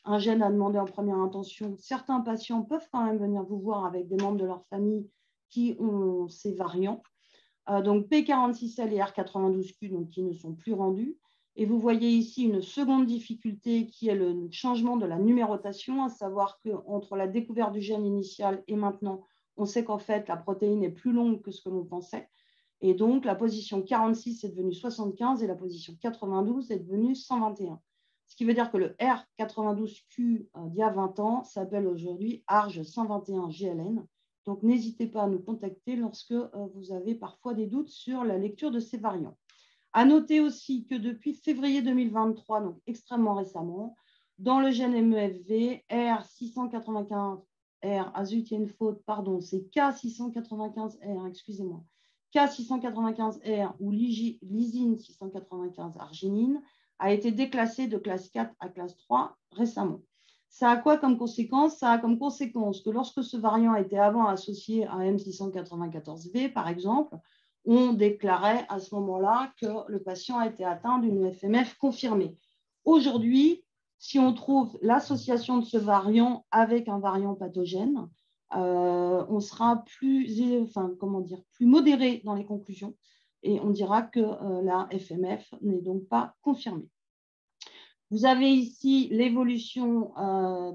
un gène à demander en première intention, certains patients peuvent quand même venir vous voir avec des membres de leur famille qui ont ces variants. Donc P46L et R92Q, donc qui ne sont plus rendus. Et vous voyez ici une seconde difficulté qui est le changement de la numérotation, à savoir qu'entre la découverte du gène initial et maintenant, on sait qu'en fait, la protéine est plus longue que ce que l'on pensait. Et donc, la position 46 est devenue 75 et la position 92 est devenue 121. Ce qui veut dire que le R92Q d'il y a 20 ans s'appelle aujourd'hui ARG 121GLN. Donc, n'hésitez pas à nous contacter lorsque vous avez parfois des doutes sur la lecture de ces variants. À noter aussi que depuis février 2023, donc extrêmement récemment, dans le gène MEFV, R695R, zut, il y a une faute, pardon, c'est K695R, excusez-moi, K695R ou lysine 695 arginine a été déclassé de classe 4 à classe 3 récemment. Ça a quoi comme conséquence? Ça a comme conséquence que lorsque ce variant était avant associé à M694V, par exemple, on déclarait à ce moment-là que le patient a été atteint d'une FMF confirmée. Aujourd'hui, si on trouve l'association de ce variant avec un variant pathogène, on sera plus modéré dans les conclusions et on dira que la FMF n'est donc pas confirmée. Vous avez ici l'évolution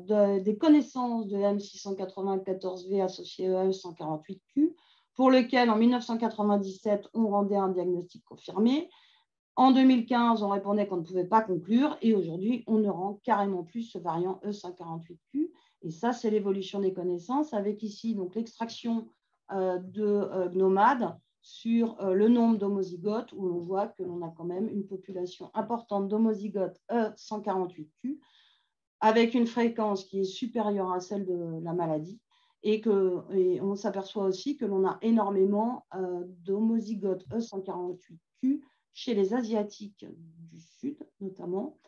des connaissances de M694V associé à E148Q, pour lequel, en 1997, on rendait un diagnostic confirmé. En 2015, on répondait qu'on ne pouvait pas conclure, et aujourd'hui, on ne rend carrément plus ce variant E148Q. Et ça, c'est l'évolution des connaissances, avec ici donc l'extraction de GNOMAD sur le nombre d'homozygotes, où on voit que l'on a quand même une population importante d'homozygotes E148Q, avec une fréquence qui est supérieure à celle de la maladie. Et on s'aperçoit aussi que l'on a énormément d'homozygotes E148Q chez les Asiatiques du Sud, notamment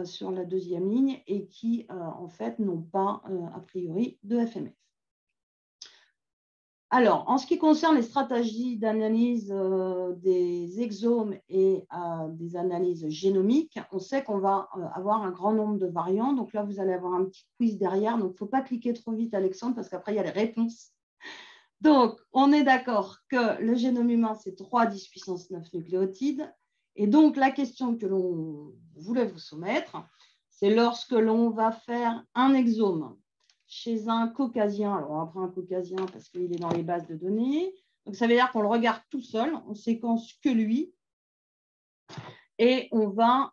sur la deuxième ligne, et qui, en fait, n'ont pas, a priori, de FMF. Alors, en ce qui concerne les stratégies d'analyse des exomes et des analyses génomiques, on sait qu'on va avoir un grand nombre de variants. Donc là, vous allez avoir un petit quiz derrière. Donc, il ne faut pas cliquer trop vite, Alexandre, parce qu'après, il y a les réponses. Donc, on est d'accord que le génome humain, c'est 3 10 puissance 9 nucléotides. Et donc, la question que l'on voulait vous soumettre, c'est lorsque l'on va faire un exome chez un caucasien, alors on va prendre un caucasien parce qu'il est dans les bases de données, donc ça veut dire qu'on le regarde tout seul, on séquence que lui, et on va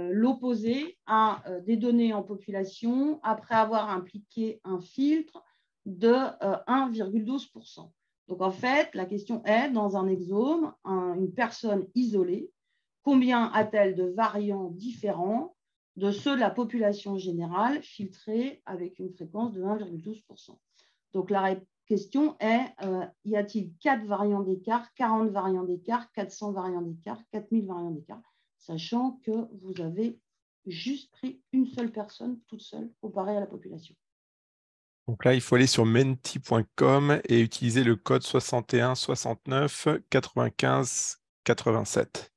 l'opposer à des données en population après avoir appliqué un filtre de 1,12%. Donc en fait, la question est, dans un exome, une personne isolée, combien a-t-elle de variants différents de ceux de la population générale filtrés avec une fréquence de 1,12%. Donc la question est, y a-t-il 4 variants d'écart, 40 variants d'écart, 400 variants d'écart, 4000 variants d'écart, sachant que vous avez juste pris une seule personne toute seule comparée à la population. Donc là, il faut aller sur menti.com et utiliser le code 61 69 95 87.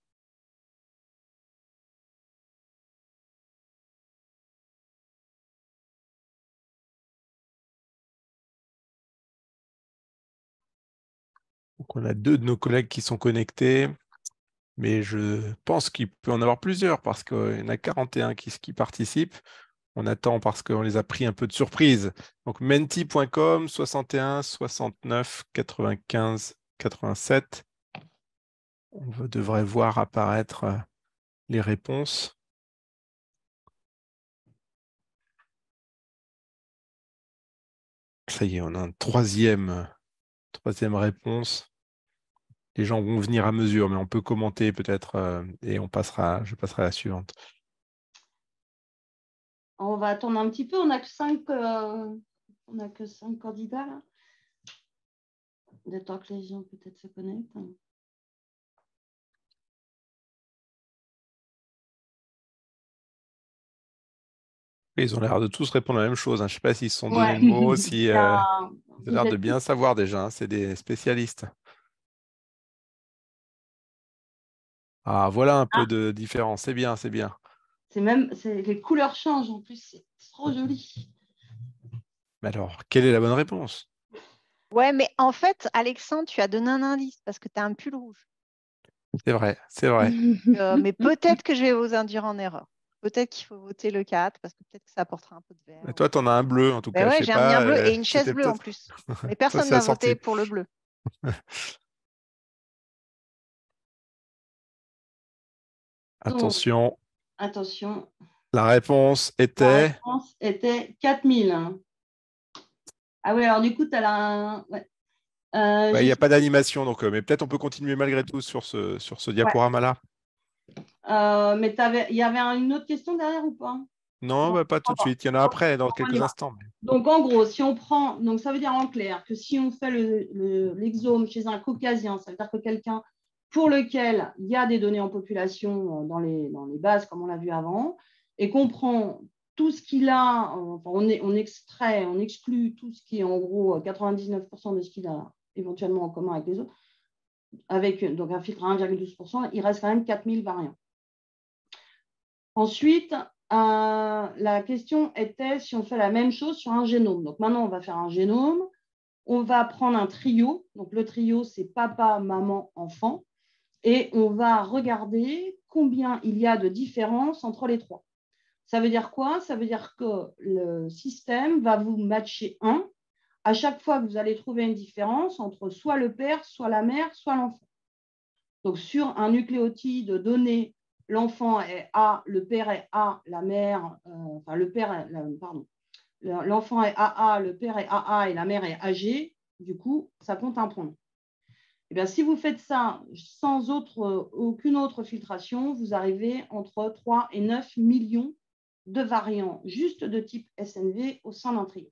Donc on a 2 de nos collègues qui sont connectés, mais je pense qu'il peut en avoir plusieurs parce qu'il y en a 41 qui participent. On attend parce qu'on les a pris un peu de surprise. Donc menti.com 61 69 95 87. On devrait voir apparaître les réponses. Ça y est, on a une troisième réponse. Les gens vont venir à mesure, mais on peut commenter peut-être et je passerai à la suivante. On va attendre un petit peu, on n'a que On n'a que 5 candidats là. Le temps que les gens peut-être se connectent. Ils ont l'air de tous répondre la même chose, hein. Je ne sais pas s'ils se sont donné le mot, si, ils ont l'air de bien savoir déjà, hein. C'est des spécialistes. Ah, voilà un peu de différence. C'est bien, c'est bien. Les couleurs changent en plus, c'est trop joli. Mais alors, quelle est la bonne réponse? Ouais, mais en fait, Alexandre, tu as donné un indice parce que tu as un pull rouge. C'est vrai, c'est vrai. Mais peut-être que je vais vous induire en erreur. Peut-être qu'il faut voter le 4 parce que peut-être que ça apportera un peu de vert. Mais toi, tu en as un bleu, en tout Ben cas. Je ouais, sais j'ai mis un pas. bleu et une chaise C'était bleue en peut-être. plus. Mais Ça, personne c'est n'a voté assorti. pour le bleu. Attention, Attention, la réponse la était. réponse était 4000. Ah oui, alors du coup, tu as la. Ouais. Il n'y a pas d'animation, donc, mais peut-être on peut continuer malgré tout sur ce Ouais. diaporama-là. Mais il y avait une autre question derrière ou pas? Non, Non, pas tout de suite. Il y en a après, dans on y quelques va. instants. Donc, en gros, si on prend, donc ça veut dire en clair que si on fait l'exome chez un caucasien, ça veut dire que quelqu'un pour lequel il y a des données en population dans les bases, comme on l'a vu avant, et qu'on prend tout ce qu'il a, on extrait, on exclut tout ce qui est en gros 99% de ce qu'il a éventuellement en commun avec les autres, avec donc un filtre à 1,12%, il reste quand même 4000 variants. Ensuite, la question était si on fait la même chose sur un génome. Donc maintenant, on va faire un génome. On va prendre un trio. Donc le trio, c'est papa, maman, enfant. Et on va regarder combien il y a de différences entre les trois. Ça veut dire quoi? Ça veut dire que le système va vous matcher 1 à chaque fois que vous allez trouver une différence entre soit le père, soit la mère, soit l'enfant. Donc sur un nucléotide donné, l'enfant est A, le père est A, la mère, enfin le père est, pardon, l'enfant est AA, le père est AA et la mère est AG, du coup, ça compte un point. Et bien, si vous faites ça sans aucune autre filtration, vous arrivez entre 3 et 9 millions de variants juste de type SNV au sein d'un trio.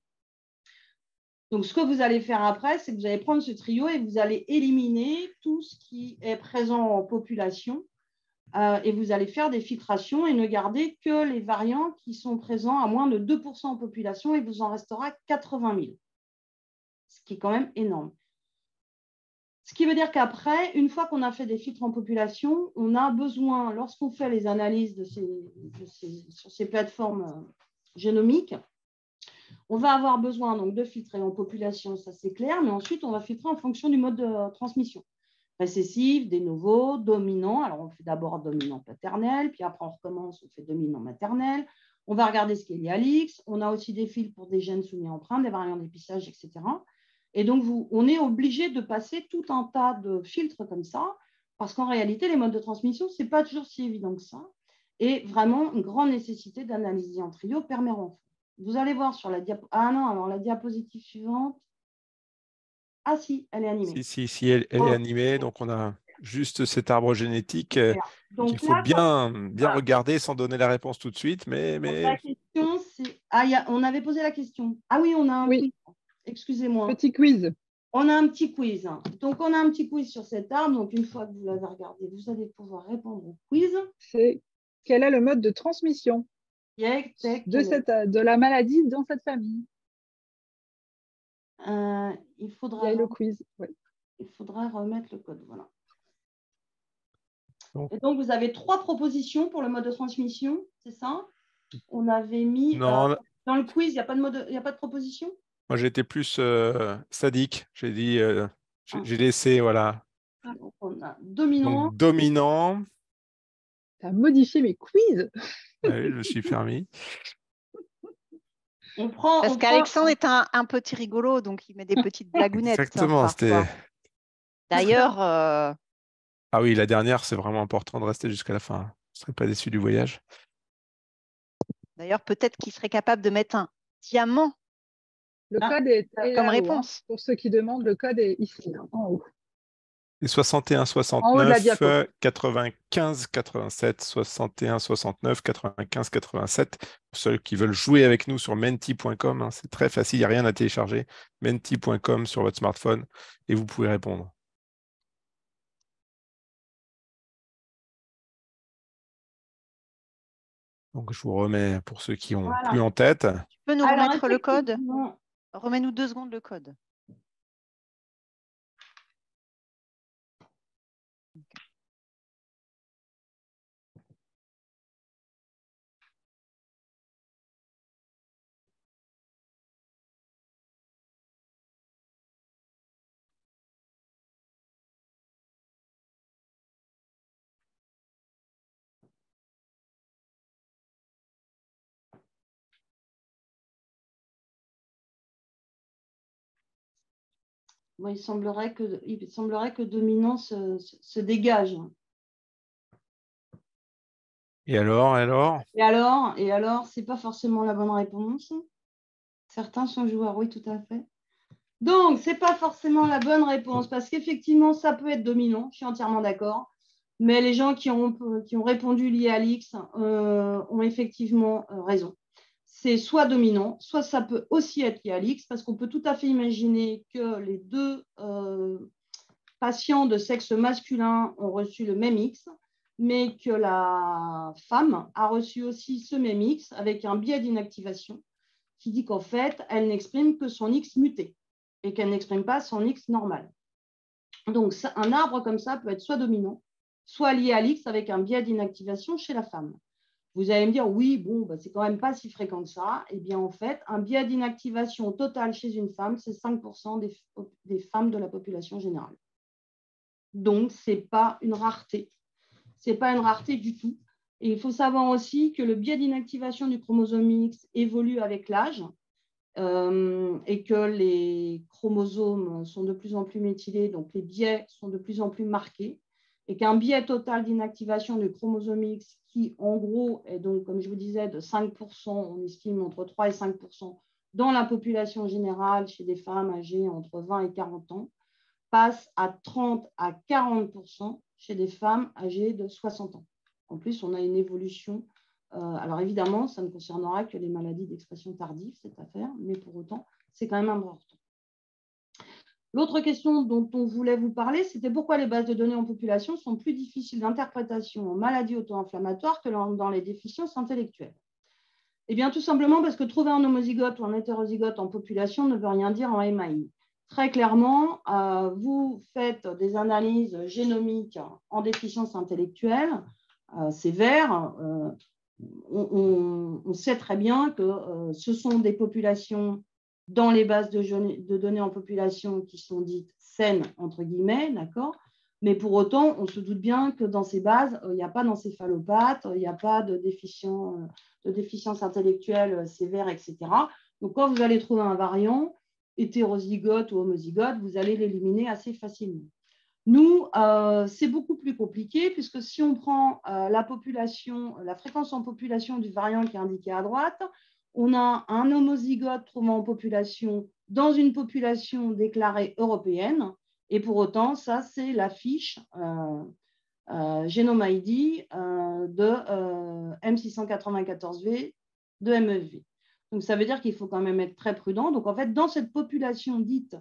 Donc, ce que vous allez faire après, c'est que vous allez prendre ce trio et vous allez éliminer tout ce qui est présent en population et vous allez faire des filtrations et ne garder que les variants qui sont présents à moins de 2% en population et vous en restera 80 000, ce qui est quand même énorme. Ce qui veut dire qu'après, une fois qu'on a fait des filtres en population, on a besoin, lorsqu'on fait les analyses sur ces plateformes génomiques, on va avoir besoin donc, de filtrer en population, ça c'est clair, mais ensuite on va filtrer en fonction du mode de transmission. Récessif, de novo, dominant. Alors on fait d'abord dominant paternel, puis après on recommence, on fait dominant maternel. On va regarder ce qu'il y a à l'X. On a aussi des filtres pour des gènes soumis à empreinte, des variants d'épistage, etc. Et donc on est obligé de passer tout un tas de filtres comme ça, parce qu'en réalité, les modes de transmission, ce n'est pas toujours si évident que ça. Et vraiment, une grande nécessité d'analyser en trio permet-enfant. Vous allez voir sur la diapositive. Ah non, alors la diapositive suivante. Ah si, elle est animée. Si, elle est animée. Donc, on a juste cet arbre génétique qu'il faut bien regarder sans donner la réponse tout de suite. Mais... La question, c'est... on avait posé la question. Ah oui, on a un quiz. Excusez-moi. Petit quiz. On a un petit quiz. Donc, on a un petit quiz sur cet arbre. Donc, une fois que vous l'avez regardé, vous allez pouvoir répondre au quiz. C'est quel est le mode de transmission de la maladie dans cette famille? Il faudra le quiz. Oui. Il faudra remettre le code. Voilà. Et donc, vous avez 3 propositions pour le mode de transmission, c'est ça? On avait mis dans le quiz, il n'y a pas de proposition? Moi, j'étais plus sadique. J'ai dit, j'ai laissé, voilà. Donc, on a dominant. Donc, dominant. Tu as modifié mes quiz. Oui, je me suis permis. Parce qu'Alexandre est un petit rigolo, donc il met des petites blagounettes. Exactement, c'était... D'ailleurs... Ah oui, la dernière, c'est vraiment important de rester jusqu'à la fin. Je ne serais pas déçu du voyage. D'ailleurs, peut-être qu'il serait capable de mettre un diamant. Le code est comme réponse. Pour ceux qui demandent, le code est ici, en haut. Et 61, en haut de la 69, diapo. 95, 87, 61, 69, 95, 87. Pour ceux qui veulent jouer avec nous sur menti.com, hein, c'est très facile, il n'y a rien à télécharger. Menti.com sur votre smartphone et vous pouvez répondre. Donc, je vous remets pour ceux qui ont plus en tête. Tu peux nous Alors, remettre le code? effectivement, Remets-nous 2 secondes le code. bon, il semblerait que dominant se dégage. Et alors? Et alors, c'est pas forcément la bonne réponse. Certains sont joueurs, oui, tout à fait. Donc, c'est pas forcément la bonne réponse parce qu'effectivement, ça peut être dominant, je suis entièrement d'accord. Mais les gens qui ont répondu lié à l'X ont effectivement raison. C'est soit dominant, soit ça peut aussi être lié à l'X parce qu'on peut tout à fait imaginer que les deux patients de sexe masculin ont reçu le même X, mais que la femme a reçu aussi ce même X avec un biais d'inactivation qui dit qu'en fait, elle n'exprime que son X muté et qu'elle n'exprime pas son X normal. Donc, un arbre comme ça peut être soit dominant, soit lié à l'X avec un biais d'inactivation chez la femme. Vous allez me dire, oui, bon, bah, c'est quand même pas si fréquent que ça. Eh bien, en fait, un biais d'inactivation total chez une femme, c'est 5% des femmes de la population générale. Donc, ce n'est pas une rareté. Ce n'est pas une rareté du tout. Et il faut savoir aussi que le biais d'inactivation du chromosome X évolue avec l'âge et que les chromosomes sont de plus en plus méthylés, donc les biais sont de plus en plus marqués, et qu'un biais total d'inactivation du chromosome X qui, en gros, est donc, comme je vous disais, de 5%, on estime entre 3 et 5% dans la population générale chez des femmes âgées entre 20 et 40 ans, passe à 30 à 40% chez des femmes âgées de 60 ans. En plus, on a une évolution. Alors évidemment, ça ne concernera que les maladies d'expression tardive, cette affaire, mais pour autant, c'est quand même important. L'autre question dont on voulait vous parler, c'était pourquoi les bases de données en population sont plus difficiles d'interprétation en maladies auto-inflammatoires que dans les déficiences intellectuelles. Eh bien, tout simplement parce que trouver un homozygote ou un hétérozygote en population ne veut rien dire en MAI. Très clairement, vous faites des analyses génomiques en déficience intellectuelle sévère. On sait très bien que ce sont des populations dans les bases de données en population qui sont dites saines, entre guillemets, d'accord ? Mais pour autant, on se doute bien que dans ces bases, il n'y a pas d'encéphalopathe, il n'y a pas de déficience intellectuelle sévère, etc. Donc, quand vous allez trouver un variant, hétérozygote ou homozygote, vous allez l'éliminer assez facilement. Nous, c'est beaucoup plus compliqué puisque si on prend la fréquence en population du variant qui est indiqué à droite, on a un homozygote trouvant en population dans une population déclarée européenne. Et pour autant, ça, c'est la fiche Genome ID de M694V de MEV. Donc, ça veut dire qu'il faut quand même être très prudent. Donc, en fait, dans cette population dite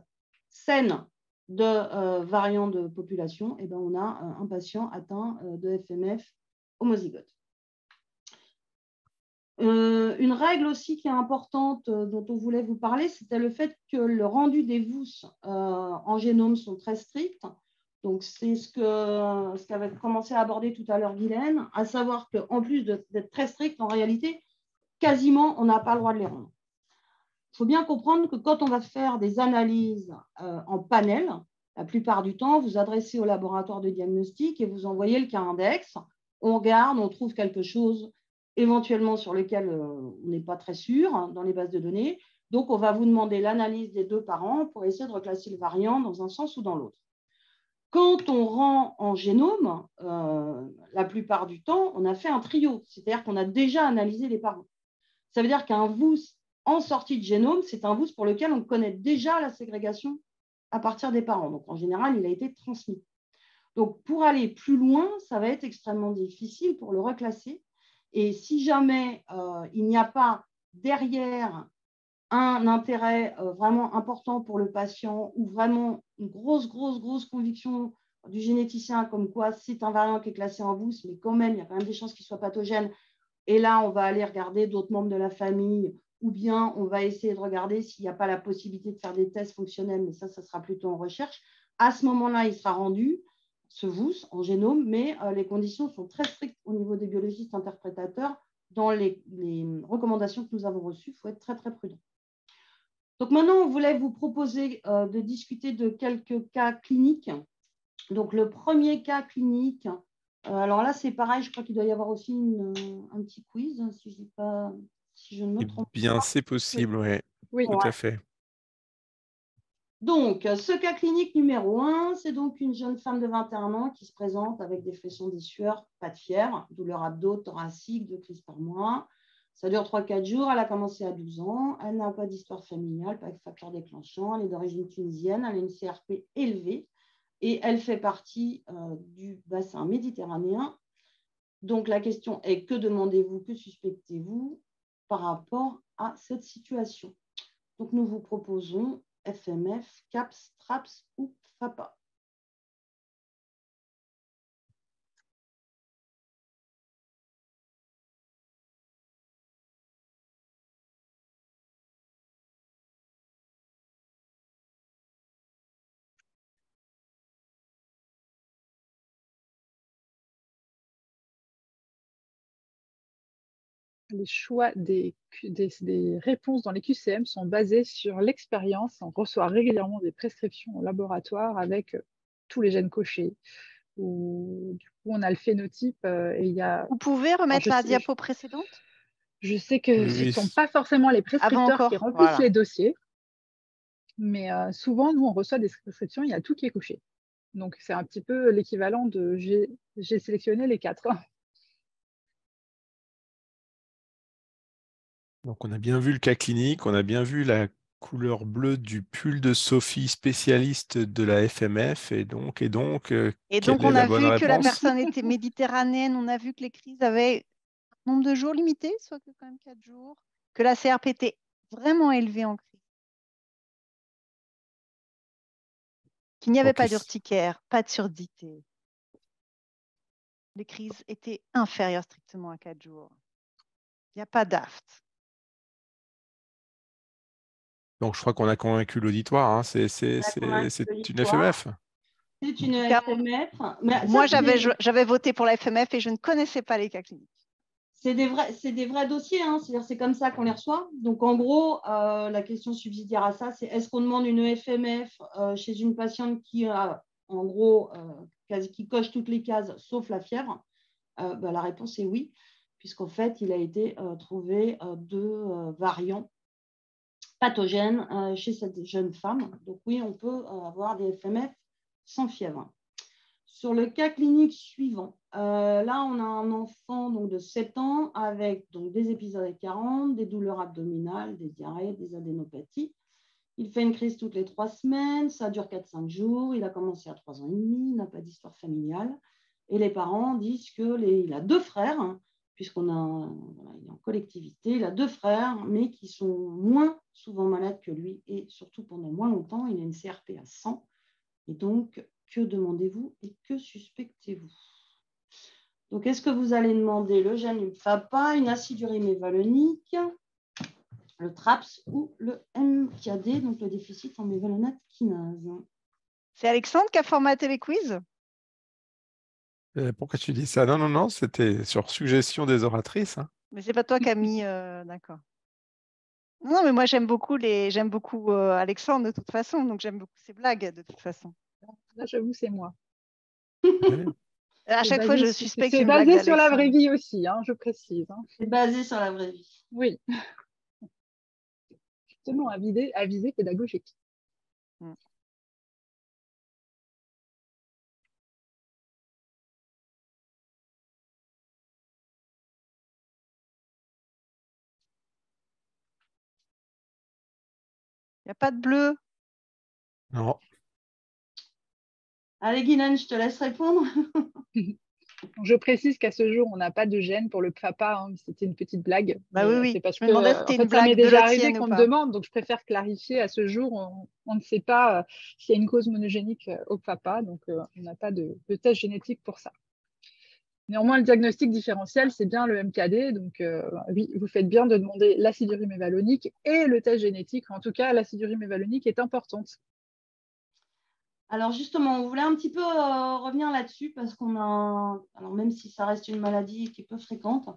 saine de variants de population, eh ben, on a un patient atteint de FMF homozygote. Une règle aussi qui est importante dont on voulait vous parler, c'était le fait que le rendu des VUS en génome sont très stricts. Donc, c'est ce qu'avait commencé à aborder tout à l'heure Guylaine, à savoir qu'en plus d'être très strict, en réalité, quasiment, on n'a pas le droit de les rendre. Il faut bien comprendre que quand on va faire des analyses en panel, la plupart du temps, vous adressez au laboratoire de diagnostic et vous envoyez le cas index. On regarde, on trouve quelque chose éventuellement sur lequel on n'est pas très sûr dans les bases de données. Donc, on va vous demander l'analyse des deux parents pour essayer de reclasser le variant dans un sens ou dans l'autre. Quand on rend en génome, la plupart du temps, on a fait un trio, c'est-à-dire qu'on a déjà analysé les parents. Ça veut dire qu'un VUS en sortie de génome, c'est un VUS pour lequel on connaît déjà la ségrégation à partir des parents. Donc, en général, il a été transmis. Donc, pour aller plus loin, ça va être extrêmement difficile pour le reclasser. Et si jamais il n'y a pas derrière un intérêt vraiment important pour le patient ou vraiment une grosse conviction du généticien comme quoi c'est un variant qui est classé en VUS, mais quand même, il y a quand même des chances qu'il soit pathogène. Et là, on va aller regarder d'autres membres de la famille ou bien on va essayer de regarder s'il n'y a pas la possibilité de faire des tests fonctionnels, mais ça sera plutôt en recherche. À ce moment-là, il sera rendu, ce VUS, en génome, mais les conditions sont très strictes au niveau des biologistes interprétateurs. Dans les recommandations que nous avons reçues, il faut être très prudent. Donc maintenant, on voulait vous proposer de discuter de quelques cas cliniques. Donc le premier cas clinique, alors là c'est pareil, je crois qu'il doit y avoir aussi un petit quiz, si je ne me trompe Eh bien, pas. c'est possible, oui. Oui. Tout à fait. Donc, ce cas clinique numéro 1, c'est donc une jeune femme de 21 ans qui se présente avec des frissons, des sueurs, pas de fièvre, douleur abdo, thoracique, 2 crises par mois. Ça dure 3-4 jours, elle a commencé à 12 ans, elle n'a pas d'histoire familiale, pas de facteur déclenchant, elle est d'origine tunisienne, elle a une CRP élevée et elle fait partie du bassin méditerranéen. Donc, la question est, que demandez-vous, que suspectez-vous par rapport à cette situation? Donc, nous vous proposons FMF, CAPS, TRAPS ou FAPA. Les choix des réponses dans les QCM sont basés sur l'expérience. On reçoit régulièrement des prescriptions au laboratoire avec tous les gènes cochés. Du coup, on a le phénotype et il y a. Vous pouvez remettre la diapo précédente? Je sais que ce ne Oui. sont pas forcément les Avant prescripteurs qui encore, remplissent voilà. les dossiers, mais souvent, nous, on reçoit des prescriptions, il y a tout qui est coché. Donc, c'est un petit peu l'équivalent de j'ai sélectionné les 4. Donc, on a bien vu le cas clinique, on a bien vu la couleur bleue du pull de Sophie, spécialiste de la FMF. Et donc, Et quelle donc, est on la a bonne vu que la réponse? personne était méditerranéenne, on a vu que les crises avaient un nombre de jours limité, soit que quand même 4 jours, que la CRP était vraiment élevée en crise, qu'il n'y avait Ok. pas d'urticaire, pas de surdité. Les crises étaient inférieures strictement à 4 jours. Il n'y a pas d'AFT. Donc, je crois qu'on a convaincu l'auditoire. Hein. C'est une FMF. C'est une Car FMF. Mais moi, ça, j'avais voté pour la FMF et je ne connaissais pas les cas cliniques. c'est des vrais dossiers, hein. C'est comme ça qu'on les reçoit. Donc, en gros, la question subsidiaire à ça, c'est est-ce qu'on demande une FMF chez une patiente qui a, en gros, qui coche toutes les cases sauf la fièvre? La réponse est oui, puisqu'en fait, il a été trouvé 2 variants pathogènes chez cette jeune femme. Donc, oui, on peut avoir des FMF sans fièvre. Sur le cas clinique suivant, là, on a un enfant donc, de 7 ans avec donc, des épisodes à 40, des douleurs abdominales, des diarrhées, des adénopathies. Il fait une crise toutes les 3 semaines, ça dure 4-5 jours, il a commencé à 3 ans et demi, il n'a pas d'histoire familiale. Et les parents disent qu'il a 2 frères, hein, puisqu'on a, voilà, il est en collectivité, il a 2 frères, mais qui sont moins souvent malades que lui, et surtout pendant moins longtemps, il a une CRP à 100. Et donc, que demandez-vous et que suspectez-vous? Donc, est-ce que vous allez demander le gène FAPA, une acidurie mévalonique, le TRAPS ou le MKD, donc le déficit en mévalonate kinase? C'est Alexandre qui a formaté les quiz? Pourquoi tu dis ça? Non, non, non, c'était sur suggestion des oratrices. Hein. Mais c'est pas toi qui as mis. D'accord. Non, mais moi j'aime beaucoup Alexandre de toute façon, donc j'aime beaucoup ses blagues de toute façon. Là, j'avoue, c'est moi. Ouais. À chaque fois, je suspecte C'est une blague basé sur la vraie d'Alexandre. vie aussi, hein, je précise. Hein. C'est basé sur la vraie vie. Oui, justement, à visée pédagogique. Mm. Il n'y a pas de bleu. Non. Allez, Guylaine, je te laisse répondre. Je précise qu'à ce jour, on n'a pas de gène pour le FAPA. Hein, c'était une petite blague. Bah oui, C'est oui. parce Je me demandais si que, c'était en une fait, ça m'est blague déjà arrivé belotienne ou qu'on me pas. demande, donc je préfère clarifier. À ce jour, on ne sait pas s'il y a une cause monogénique au FAPA, donc on n'a pas de test génétique pour ça. Néanmoins, le diagnostic différentiel, c'est bien le MKD. Donc, oui, vous faites bien de demander l'acidurie mévalonique et le test génétique. En tout cas, l'acidurie mévalonique est importante. Alors justement, on voulait un petit peu revenir là-dessus parce qu'on a, alors même si ça reste une maladie qui est peu fréquente,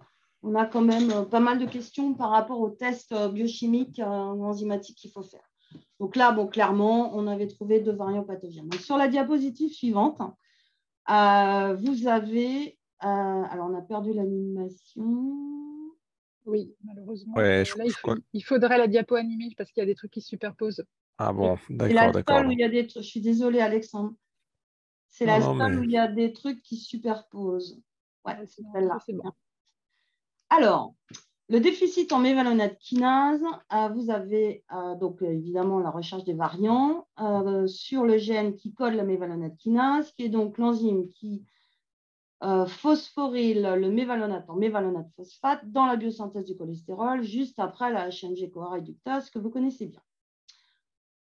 on a quand même pas mal de questions par rapport aux tests biochimiques ou enzymatiques qu'il faut faire. Donc là, bon, clairement, on avait trouvé 2 variants pathogènes. Donc, sur la diapositive suivante, vous avez, alors on a perdu l'animation. Oui, malheureusement. Ouais, Là, je crois. il faudrait la diapo animée parce qu'il y a des trucs qui se superposent. Ah bon, C'est la d'accord. seule où il y a des trucs. Je suis désolée, Alexandre. C'est la seule où il y a des trucs qui se superposent. Ouais, c'est celle-là. C'est bon. Alors, le déficit en mévalonate kinase, vous avez donc évidemment la recherche des variants sur le gène qui code la mévalonate kinase, qui est donc l'enzyme qui phosphoryle le mévalonate en mévalonate phosphate dans la biosynthèse du cholestérol, juste après la HMG-CoA réductase que vous connaissez bien.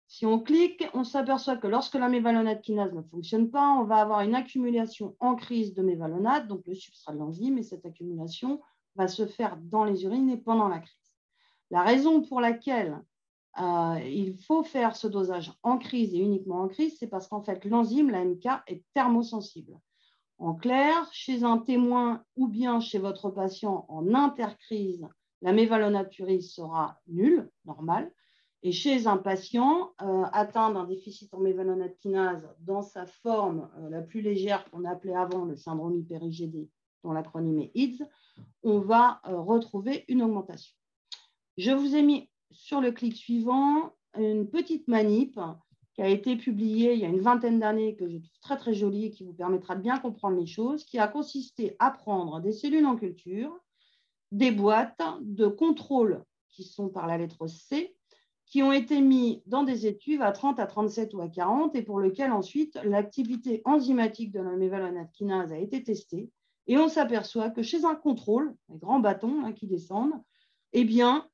Si on clique, on s'aperçoit que lorsque la mévalonate kinase ne fonctionne pas, on va avoir une accumulation en crise de mévalonate, donc le substrat de l'enzyme, et cette accumulation va se faire dans les urines et pendant la crise. La raison pour laquelle il faut faire ce dosage en crise et uniquement en crise, c'est parce qu'en fait, l'enzyme, la MK, est thermosensible. En clair, chez un témoin ou bien chez votre patient en intercrise, la mévalonaturie sera nulle, normale. Et chez un patient atteint d'un déficit en mévalonate kinase dans sa forme la plus légère qu'on appelait avant le syndrome hyper-IgD, dont l'acronyme est IDS, on va retrouver une augmentation. Je vous ai mis sur le clic suivant une petite manip qui a été publiée il y a une vingtaine d'années, que je trouve très très jolie et qui vous permettra de bien comprendre les choses, qui a consisté à prendre des cellules en culture, des boîtes de contrôle qui sont par la lettre C, qui ont été mis dans des étuves à 30, à 37 ou à 40 et pour lesquelles ensuite l'activité enzymatique de la mévalonate kinase a été testée. Et on s'aperçoit que chez un contrôle, les grands bâtons qui descendent, eh bien,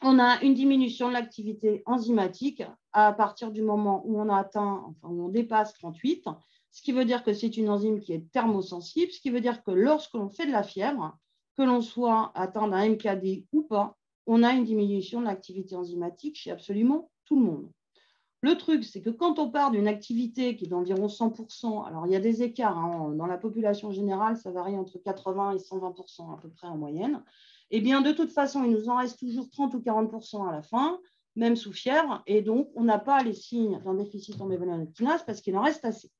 on a une diminution de l'activité enzymatique à partir du moment où on a atteint, enfin où on dépasse 38, ce qui veut dire que c'est une enzyme qui est thermosensible, ce qui veut dire que lorsque l'on fait de la fièvre, que l'on soit atteint d'un MKD ou pas, on a une diminution de l'activité enzymatique chez absolument tout le monde. Le truc, c'est que quand on part d'une activité qui est d'environ 100%, alors il y a des écarts, hein, dans la population générale, ça varie entre 80 et 120% à peu près en moyenne, eh bien de toute façon, il nous en reste toujours 30 ou 40% à la fin, même sous fièvre, et donc on n'a pas les signes d'un déficit en mévalonate kinase parce qu'il en reste assez.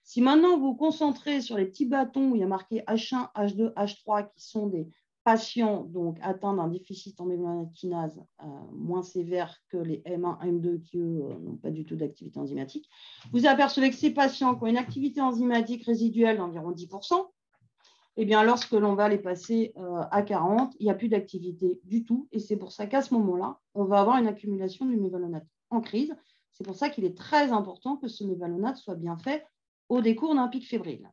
Si maintenant vous vous concentrez sur les petits bâtons où il y a marqué H1, H2, H3, qui sont des patients donc atteints d'un déficit en mévalonate kinase moins sévère que les M1, M2 qui, eux, n'ont pas du tout d'activité enzymatique, vous apercevez que ces patients qui ont une activité enzymatique résiduelle d'environ 10%, eh bien, lorsque l'on va les passer à 40, il n'y a plus d'activité du tout. Et c'est pour ça qu'à ce moment-là, on va avoir une accumulation du mévalonate en crise. C'est pour ça qu'il est très important que ce mévalonate soit bien fait au décours d'un pic fébrile.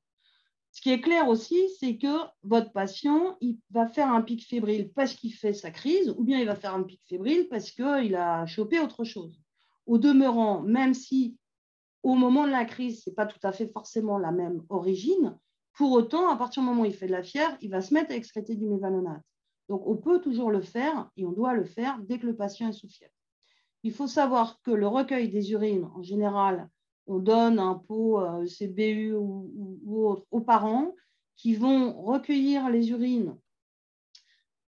Ce qui est clair aussi, c'est que votre patient, il va faire un pic fébrile parce qu'il fait sa crise, ou bien il va faire un pic fébrile parce qu'il a chopé autre chose. Au demeurant, même si au moment de la crise, ce n'est pas tout à fait forcément la même origine, pour autant, à partir du moment où il fait de la fièvre, il va se mettre à excréter du mévalonate. Donc, on peut toujours le faire et on doit le faire dès que le patient est sous fièvre. Il faut savoir que le recueil des urines, en général, on donne un pot CBU ou autre aux parents qui vont recueillir les urines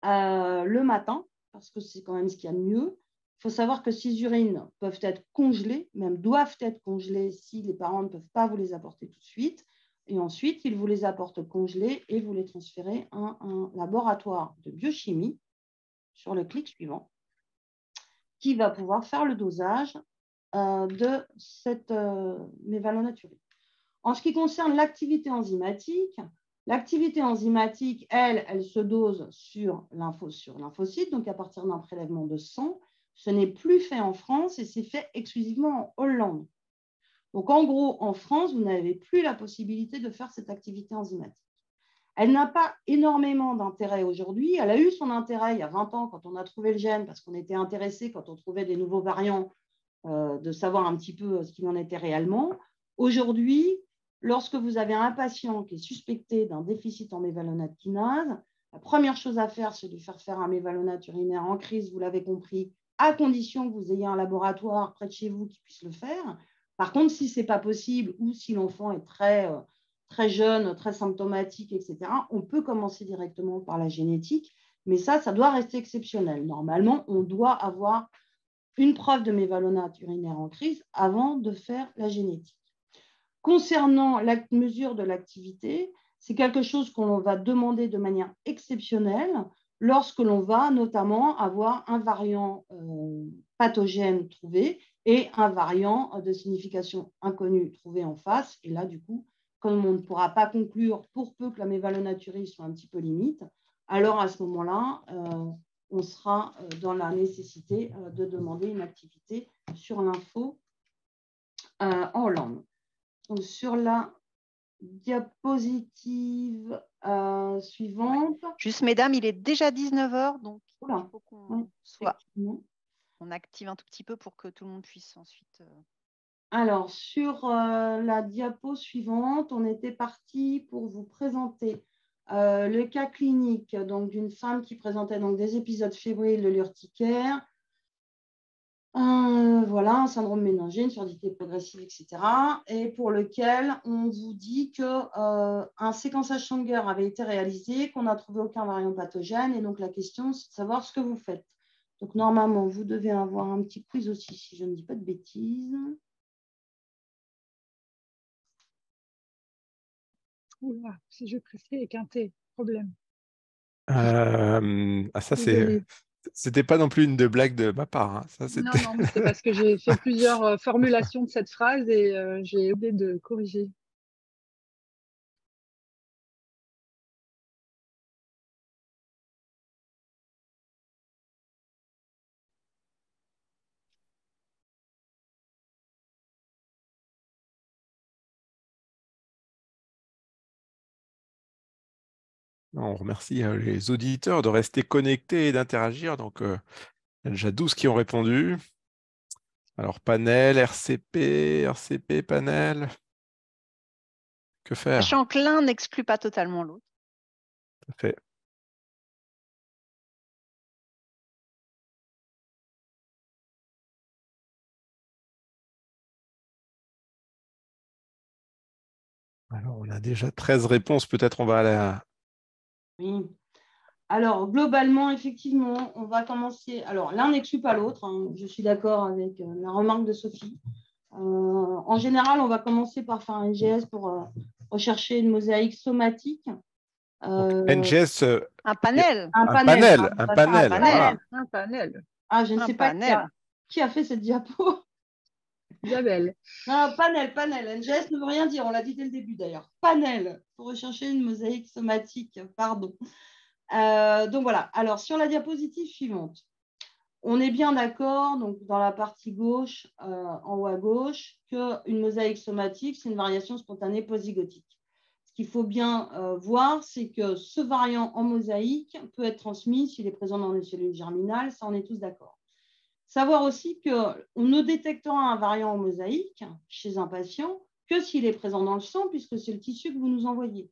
le matin, parce que c'est quand même ce qu'il y a de mieux. Il faut savoir que ces urines peuvent être congelées, même doivent être congelées si les parents ne peuvent pas vous les apporter tout de suite. Et ensuite, ils vous les apportent congelées et vous les transférez à un laboratoire de biochimie sur le clic suivant, qui va pouvoir faire le dosage de cette mévalonaturie. En ce qui concerne l'activité enzymatique, elle se dose sur lymphocyte, donc à partir d'un prélèvement de sang. Ce n'est plus fait en France et c'est fait exclusivement en Hollande. Donc, en gros, en France, vous n'avez plus la possibilité de faire cette activité enzymatique. Elle n'a pas énormément d'intérêt aujourd'hui. Elle a eu son intérêt il y a 20 ans quand on a trouvé le gène, parce qu'on était intéressé quand on trouvait des nouveaux variants, de savoir un petit peu ce qu'il en était réellement. Aujourd'hui, lorsque vous avez un patient qui est suspecté d'un déficit en mévalonate kinase, la première chose à faire, c'est de faire un mévalonate urinaire en crise, vous l'avez compris, à condition que vous ayez un laboratoire près de chez vous qui puisse le faire. Par contre, si ce n'est pas possible ou si l'enfant est très jeune, très symptomatique, etc., on peut commencer directement par la génétique, mais ça doit rester exceptionnel. Normalement, on doit avoir une preuve de mévalonate urinaire en crise avant de faire la génétique. Concernant la mesure de l'activité, c'est quelque chose qu'on va demander de manière exceptionnelle lorsque l'on va notamment avoir un variant pathogène trouvé et un variant de signification inconnue trouvé en face. Et là, du coup, comme on ne pourra pas conclure pour peu que la mévalonaturie soit un petit peu limite, alors à ce moment-là, on sera dans la nécessité de demander une activité sur l'info en Hollande. Donc, sur la diapositive suivante. Juste, mesdames, il est déjà 19h, donc il faut qu'on on active un tout petit peu pour que tout le monde puisse ensuite… Alors, sur la diapo suivante, on était parti pour vous présenter le cas clinique d'une femme qui présentait donc, des épisodes fébriles de l'urticaire. Voilà, un syndrome méningé, une surdité progressive, etc. Et pour lequel on vous dit qu'un séquençage Sanger avait été réalisé, qu'on n'a trouvé aucun variant pathogène. Et donc, la question, c'est de savoir ce que vous faites. Donc, normalement, vous devez avoir un petit quiz aussi, si je ne dis pas de bêtises. Oula, si je prescris et quinté, problème. Ça, c'était pas non plus une de blague de ma part. Hein. Ça, non, mais c'est parce que j'ai fait plusieurs formulations de cette phrase et j'ai oublié de corriger. On remercie les auditeurs de rester connectés et d'interagir. Donc, il y a déjà 12 qui ont répondu. Alors, panel, RCP, panel. Que faire? Sachant que l'un n'exclut pas totalement l'autre. Tout à fait. Alors, on a déjà 13 réponses. Peut-être on va à la… Oui. Alors, globalement, effectivement, on va commencer… Alors, l'un n'exclut pas l'autre. Hein. Je suis d'accord avec la remarque de Sophie. En général, on va commencer par faire un NGS pour rechercher une mosaïque somatique. NGS… un panel. Un panel. Voilà. Un panel. Ah, je ne sais pas qui a fait cette diapo. Isabelle. Non, panel. NGS ne veut rien dire, on l'a dit dès le début d'ailleurs. Panel, pour rechercher une mosaïque somatique, pardon. Donc voilà, alors sur la diapositive suivante, on est bien d'accord, donc dans la partie gauche, en haut à gauche, qu'une mosaïque somatique, c'est une variation spontanée post-zygotique. Ce qu'il faut bien voir, c'est que ce variant en mosaïque peut être transmis s'il est présent dans les cellules germinales, ça on est tous d'accord. Savoir aussi qu'on ne détectera un variant en mosaïque chez un patient que s'il est présent dans le sang, puisque c'est le tissu que vous nous envoyez.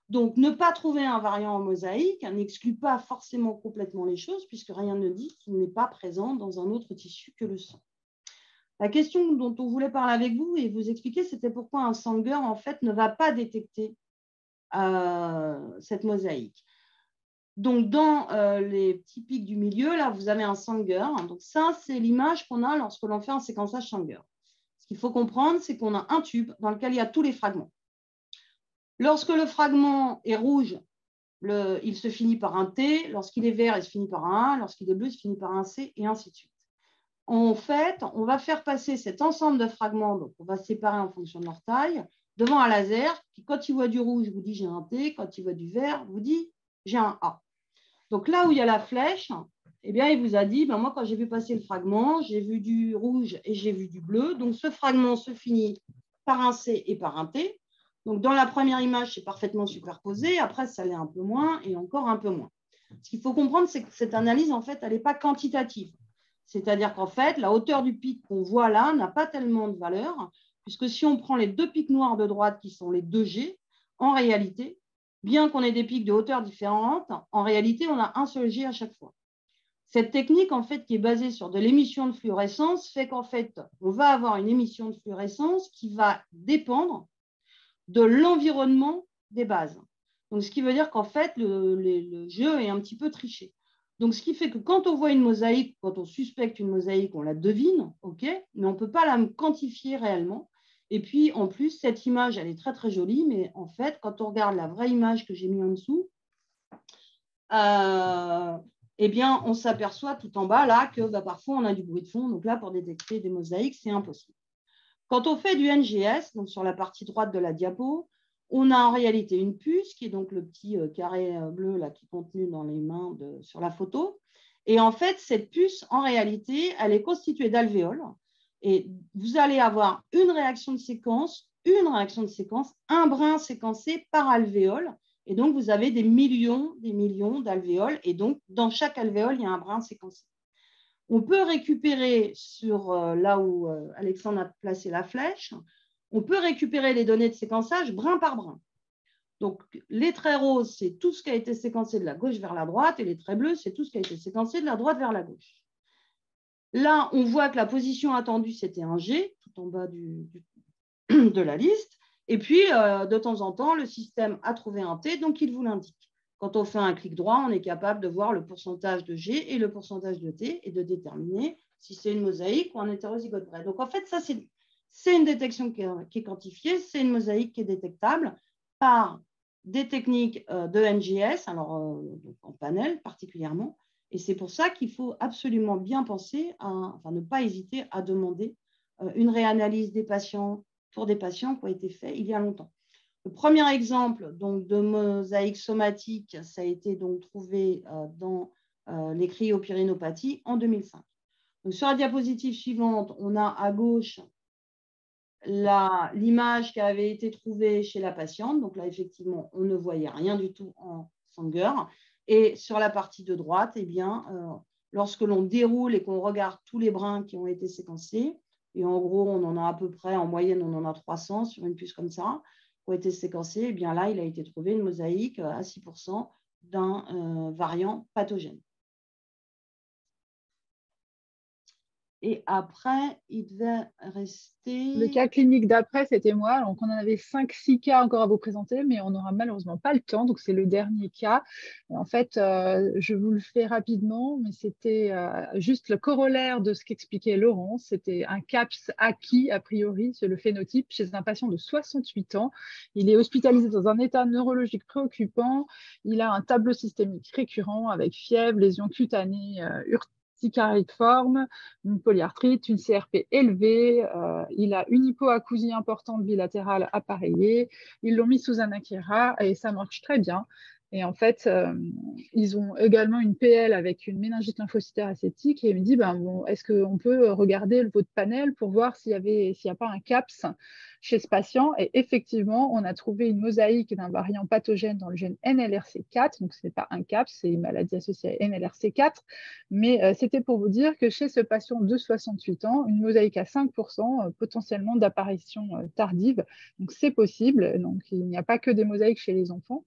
Donc, ne pas trouver un variant en mosaïque n'exclut pas forcément complètement les choses, puisque rien ne dit qu'il n'est pas présent dans un autre tissu que le sang. La question dont on voulait parler avec vous et vous expliquer, c'était pourquoi un Sanger, en fait, ne va pas détecter cette mosaïque. Donc, dans les petits pics du milieu, là, vous avez un Sanger. Donc, ça, c'est l'image qu'on a lorsque l'on fait un séquençage Sanger. Ce qu'il faut comprendre, c'est qu'on a un tube dans lequel il y a tous les fragments. Lorsque le fragment est rouge, il se finit par un T. Lorsqu'il est vert, il se finit par un A. Lorsqu'il est bleu, il se finit par un C, et ainsi de suite. En fait, on va faire passer cet ensemble de fragments, donc on va séparer en fonction de leur taille, devant un laser qui, quand il voit du rouge, vous dit j'ai un T. Quand il voit du vert, vous dit j'ai un A. Donc là où il y a la flèche, eh bien, il vous a dit, moi, quand j'ai vu passer le fragment, j'ai vu du rouge et j'ai vu du bleu. Donc, ce fragment se finit par un C et par un T. Donc, dans la première image, c'est parfaitement superposé. Après, ça l'est un peu moins et encore un peu moins. Ce qu'il faut comprendre, c'est que cette analyse, en fait, elle n'est pas quantitative. C'est-à-dire qu'en fait, la hauteur du pic qu'on voit là n'a pas tellement de valeur, puisque si on prend les deux pics noirs de droite, qui sont les 2G, en réalité, bien qu'on ait des pics de hauteur différentes, en réalité, on a un seul G à chaque fois. Cette technique, en fait, qui est basée sur de l'émission de fluorescence, fait qu'en fait, on va avoir une émission de fluorescence qui va dépendre de l'environnement des bases. Donc, ce qui veut dire qu'en fait, le jeu est un petit peu triché. Donc, ce qui fait que quand on voit une mosaïque, quand on suspecte une mosaïque, on la devine, OK, mais on ne peut pas la quantifier réellement. Et puis, en plus, cette image, elle est très, très jolie, mais en fait, quand on regarde la vraie image que j'ai mise en dessous, eh bien, on s'aperçoit tout en bas là que parfois, on a du bruit de fond. Donc là, pour détecter des mosaïques, c'est impossible. Quand on fait du NGS, donc sur la partie droite de la diapo, on a en réalité une puce, qui est donc le petit carré bleu là, qui est contenu dans les mains sur la photo. Et en fait, cette puce, en réalité, elle est constituée d'alvéoles. Et vous allez avoir une réaction de séquence, un brin séquencé par alvéole. Et donc, vous avez des millions d'alvéoles. Et donc, dans chaque alvéole, il y a un brin séquencé. On peut récupérer sur là où Alexandre a placé la flèche, on peut récupérer les données de séquençage brin par brin. Donc, les traits roses, c'est tout ce qui a été séquencé de la gauche vers la droite, et les traits bleus, c'est tout ce qui a été séquencé de la droite vers la gauche. Là, on voit que la position attendue, c'était un G, tout en bas de la liste. Et puis, de temps en temps, le système a trouvé un T, donc il vous l'indique. Quand on fait un clic droit, on est capable de voir le pourcentage de G et le pourcentage de T et de déterminer si c'est une mosaïque ou un hétérozygote vrai. Donc, en fait, ça, c'est une détection qui est quantifiée, c'est une mosaïque qui est détectable par des techniques de NGS, alors en panel particulièrement. Et c'est pour ça qu'il faut absolument bien penser ne pas hésiter à demander une réanalyse des patients pour des patients qui ont été faits il y a longtemps. Le premier exemple donc, de mosaïque somatique, ça a été donc trouvé dans les cryopyrénopathies en 2005. Donc, sur la diapositive suivante, on a à gauche l'image qui avait été trouvée chez la patiente. Donc là, effectivement, on ne voyait rien du tout en Sanger. Et sur la partie de droite, eh bien, lorsque l'on déroule et qu'on regarde tous les brins qui ont été séquencés, et en gros, on en a à peu près, en moyenne, on en a 300 sur une puce comme ça, qui ont été séquencés, eh bien là, il a été trouvé une mosaïque à 6% d'un variant pathogène. Et après, il devait rester… Le cas clinique d'après, c'était moi. Donc, on en avait 5-6 cas encore à vous présenter, mais on n'aura malheureusement pas le temps. Donc, c'est le dernier cas. En fait, je vous le fais rapidement, mais c'était juste le corollaire de ce qu'expliquait Laurence. C'était un CAPS acquis, a priori, c'est le phénotype, chez un patient de 68 ans. Il est hospitalisé dans un état neurologique préoccupant. Il a un tableau systémique récurrent avec fièvre, lésions cutanées, urticariforme, une polyarthrite, une CRP élevée, il a une hypoacousie importante bilatérale appareillée, ils l'ont mis sous un Akira et ça marche très bien. Et en fait, ils ont également une PL avec une méningite lymphocytaire acétique et il me dit, est-ce qu'on peut regarder votre panel pour voir s'il n'y a pas un CAPS chez ce patient? Et effectivement, on a trouvé une mosaïque d'un variant pathogène dans le gène NLRC4, donc ce n'est pas un CAPS, c'est une maladie associée à NLRC4, mais c'était pour vous dire que chez ce patient de 68 ans, une mosaïque à 5% potentiellement d'apparition tardive, donc c'est possible, donc il n'y a pas que des mosaïques chez les enfants.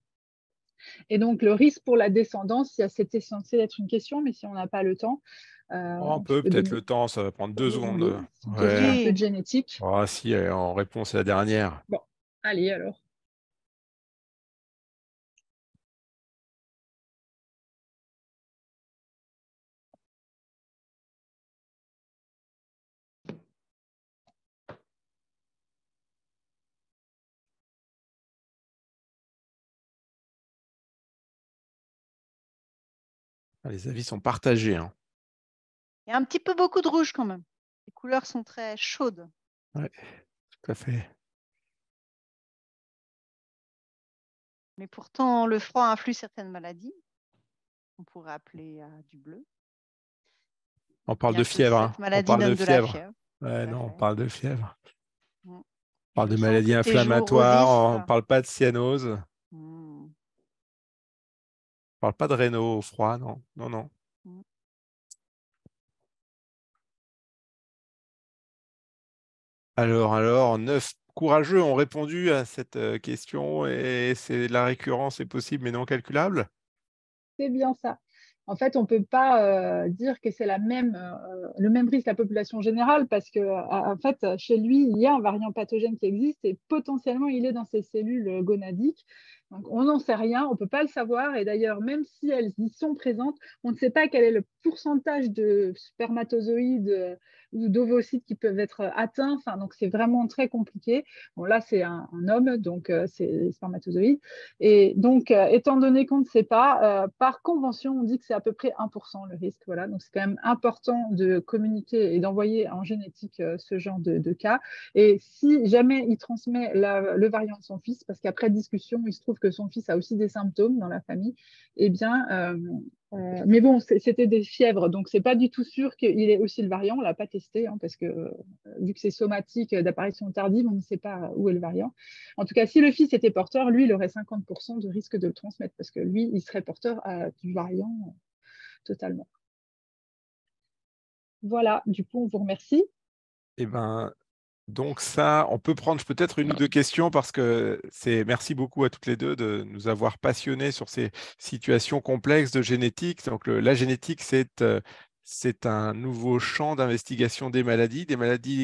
Et donc, le risque pour la descendance, c'était censé être une question, mais si on n'a pas le temps… on peut peut-être le temps, ça va prendre 2 secondes. C'est une question un peu de génétique. Oh, si, en réponse à la dernière. Bon, allez alors. Les avis sont partagés. Hein. Il y a un petit peu beaucoup de rouge quand même. Les couleurs sont très chaudes. Oui, tout à fait. Mais pourtant, le froid influe certaines maladies. On pourrait appeler du bleu. On parle de fièvre. Hein. Cette maladie donne de la fièvre. Ouais, non, on parle de fièvre. On parle Je de sens maladies que tes joues inflammatoires, on ne rosissent. parle pas de cyanose, on Hmm. ne parle pas de rénaux au froid, non. Non, non. Hmm. Alors, 9 courageux ont répondu à cette question et c'est la récurrence est possible mais non calculable. C'est bien ça. En fait, on ne peut pas dire que c'est le même risque que la population générale parce que, en fait, chez lui, il y a un variant pathogène qui existe et potentiellement, il est dans ses cellules gonadiques. Donc, on n'en sait rien, on ne peut pas le savoir. Et d'ailleurs, même si elles y sont présentes, on ne sait pas quel est le pourcentage de spermatozoïdes ou d'ovocytes qui peuvent être atteints. Enfin, donc, c'est vraiment très compliqué. Bon, là, c'est un homme, donc c'est les spermatozoïdes. Et donc, étant donné qu'on ne sait pas, par convention, on dit que c'est à peu près 1% le risque. Voilà. Donc, c'est quand même important de communiquer et d'envoyer en génétique ce genre de cas. Et si jamais il transmet le variant de son fils, parce qu'après discussion, il se trouve que son fils a aussi des symptômes dans la famille, eh bien, mais bon, c'était des fièvres, donc c'est pas du tout sûr qu'il ait aussi le variant. On l'a pas testé, hein, parce que vu que c'est somatique d'apparition tardive, on ne sait pas où est le variant. En tout cas, si le fils était porteur, lui, il aurait 50% de risque de le transmettre, parce que lui, il serait porteur du variant totalement. Voilà, du coup, on vous remercie. Eh ben, donc ça, on peut prendre peut-être une ou deux questions parce que merci beaucoup à toutes les deux de nous avoir passionnés sur ces situations complexes de génétique. Donc la génétique, c'est un nouveau champ d'investigation des maladies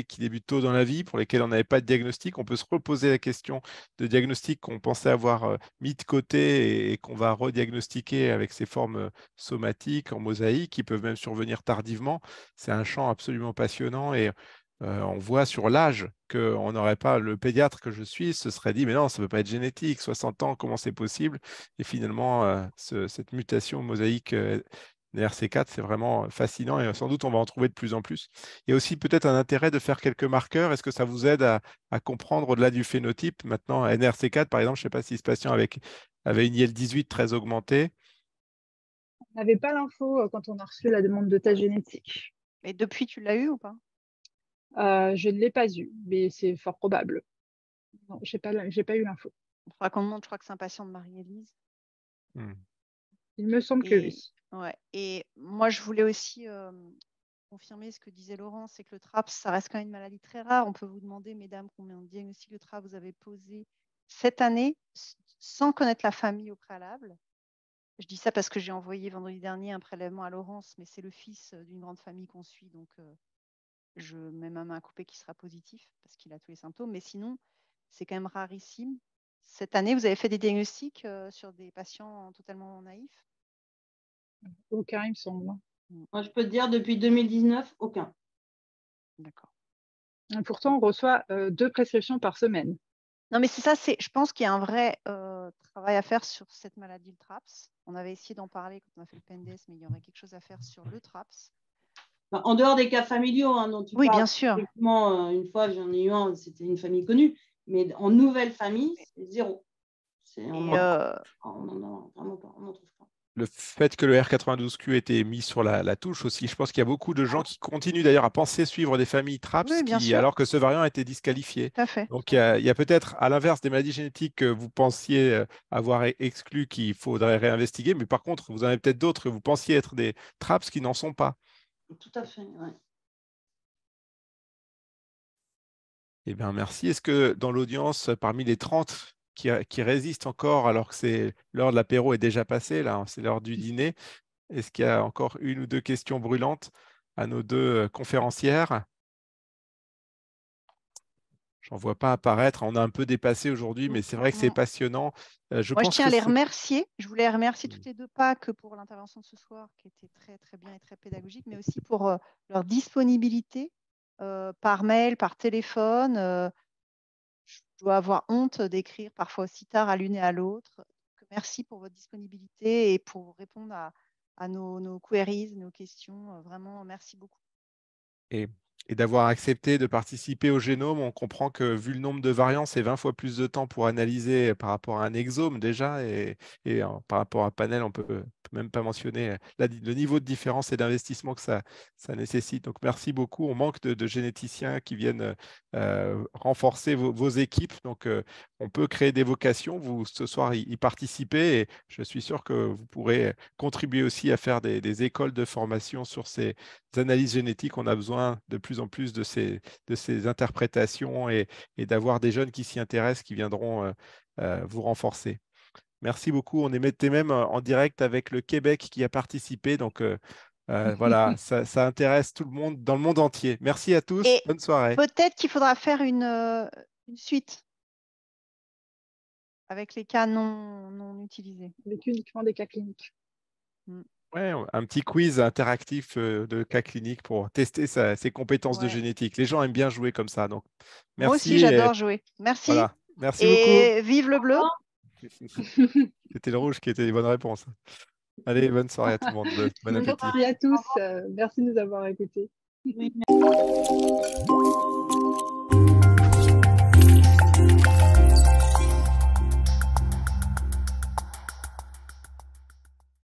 qui débutent tôt dans la vie, pour lesquelles on n'avait pas de diagnostic. On peut se reposer la question de diagnostic qu'on pensait avoir mis de côté et qu'on va rediagnostiquer avec ces formes somatiques en mosaïque qui peuvent même survenir tardivement. C'est un champ absolument passionnant et on voit sur l'âge qu'on n'aurait pas, le pédiatre que je suis se serait dit, mais non, ça ne peut pas être génétique, 60 ans, comment c'est possible? Et finalement, cette mutation mosaïque NRC4, c'est vraiment fascinant et sans doute on va en trouver de plus en plus. Il y a aussi peut-être un intérêt de faire quelques marqueurs. Est-ce que ça vous aide à comprendre au-delà du phénotype? Maintenant, NRC4, par exemple, je ne sais pas si ce patient avait une IL-18 très augmentée. On n'avait pas l'info quand on a reçu la demande de test génétique. Et depuis, tu l'as eu ou pas? Je ne l'ai pas eu, mais c'est fort probable. Non, j'ai pas eu l'info. Il faudra qu'on demande, je crois que c'est un patient de Marie-Élise. Hmm. Il me semble que Et, oui. ouais. Et moi, je voulais aussi confirmer ce que disait Laurent, c'est que le TRAPS, ça reste quand même une maladie très rare. On peut vous demander, mesdames, combien de diagnostics de TRAPS vous avez posé cette année sans connaître la famille au préalable. Je dis ça parce que j'ai envoyé vendredi dernier un prélèvement à Laurence, mais c'est le fils d'une grande famille qu'on suit, donc je mets ma main à couper qui sera positif parce qu'il a tous les symptômes. Mais sinon, c'est quand même rarissime. Cette année, vous avez fait des diagnostics sur des patients totalement naïfs? Aucun, il me semble. Moi, je peux te dire, depuis 2019, aucun. D'accord. Et pourtant, on reçoit 2 prescriptions par semaine. Non, mais c'est ça, je pense qu'il y a un vrai travail à faire sur cette maladie, le TRAPS. On avait essayé d'en parler quand on a fait le PNDS, mais il y aurait quelque chose à faire sur le TRAPS. Enfin, en dehors des cas familiaux dont tu Oui, parles, bien sûr. effectivement, une fois, j'en ai eu un, c'était une famille connue, mais en nouvelle famille, c'est zéro. On n'en trouve pas. Le fait que le R92Q ait été mis sur la touche aussi, je pense qu'il y a beaucoup de gens qui continuent d'ailleurs à penser suivre des familles TRAPS Oui, bien sûr, alors que ce variant a été disqualifié. tout à fait. Donc il y a peut-être, à l'inverse des maladies génétiques que vous pensiez avoir exclues qu'il faudrait réinvestiguer, mais par contre, vous en avez peut-être d'autres que vous pensiez être des TRAPS qui n'en sont pas. Tout à fait, ouais. Eh bien, merci. Est-ce que dans l'audience, parmi les 30 qui résistent encore alors que l'heure de l'apéro est déjà passée, là, c'est l'heure du dîner, est-ce qu'il y a encore une ou deux questions brûlantes à nos deux conférencières? J'en vois pas apparaître. On a un peu dépassé aujourd'hui, mais c'est vrai que c'est passionnant. Je Moi, je pense tiens que à les c'est... remercier. Je voulais les remercier toutes les deux, pas que pour l'intervention de ce soir, qui était très, très bien et très pédagogique, mais aussi pour leur disponibilité par mail, par téléphone. Je dois avoir honte d'écrire parfois aussi tard à l'une et à l'autre. Merci pour votre disponibilité et pour répondre à nos queries, nos questions. Vraiment, merci beaucoup. Et et d'avoir accepté de participer au génome. On comprend que vu le nombre de variants, c'est 20 fois plus de temps pour analyser par rapport à un exome déjà, et par rapport à un panel, on peut même pas mentionner le niveau de différence et d'investissement que ça nécessite. Donc merci beaucoup. On manque de généticiens qui viennent renforcer vos équipes. Donc on peut créer des vocations. Vous, ce soir, y participez, et je suis sûr que vous pourrez contribuer aussi à faire des écoles de formation sur ces analyses génétiques. On a besoin de plus en plus de ces interprétations, et d'avoir des jeunes qui s'y intéressent, qui viendront vous renforcer. Merci beaucoup. On était même en direct avec le Québec qui a participé. Donc voilà, ça intéresse tout le monde dans le monde entier. Merci à tous. Et bonne soirée. peut-être qu'il faudra faire une suite avec les cas non utilisés. Avec uniquement des cas cliniques. Ouais, un petit quiz interactif de cas cliniques pour tester ses compétences de génétique. Les gens aiment bien jouer comme ça. Donc, merci. Moi aussi, j'adore jouer. Merci. Voilà. Merci et beaucoup. Vive le bleu. C'était le rouge qui était les bonnes réponses. Allez, bonne soirée à tout le monde. Bon appétit. Merci à tous. Merci de nous avoir écoutés. Oui, merci.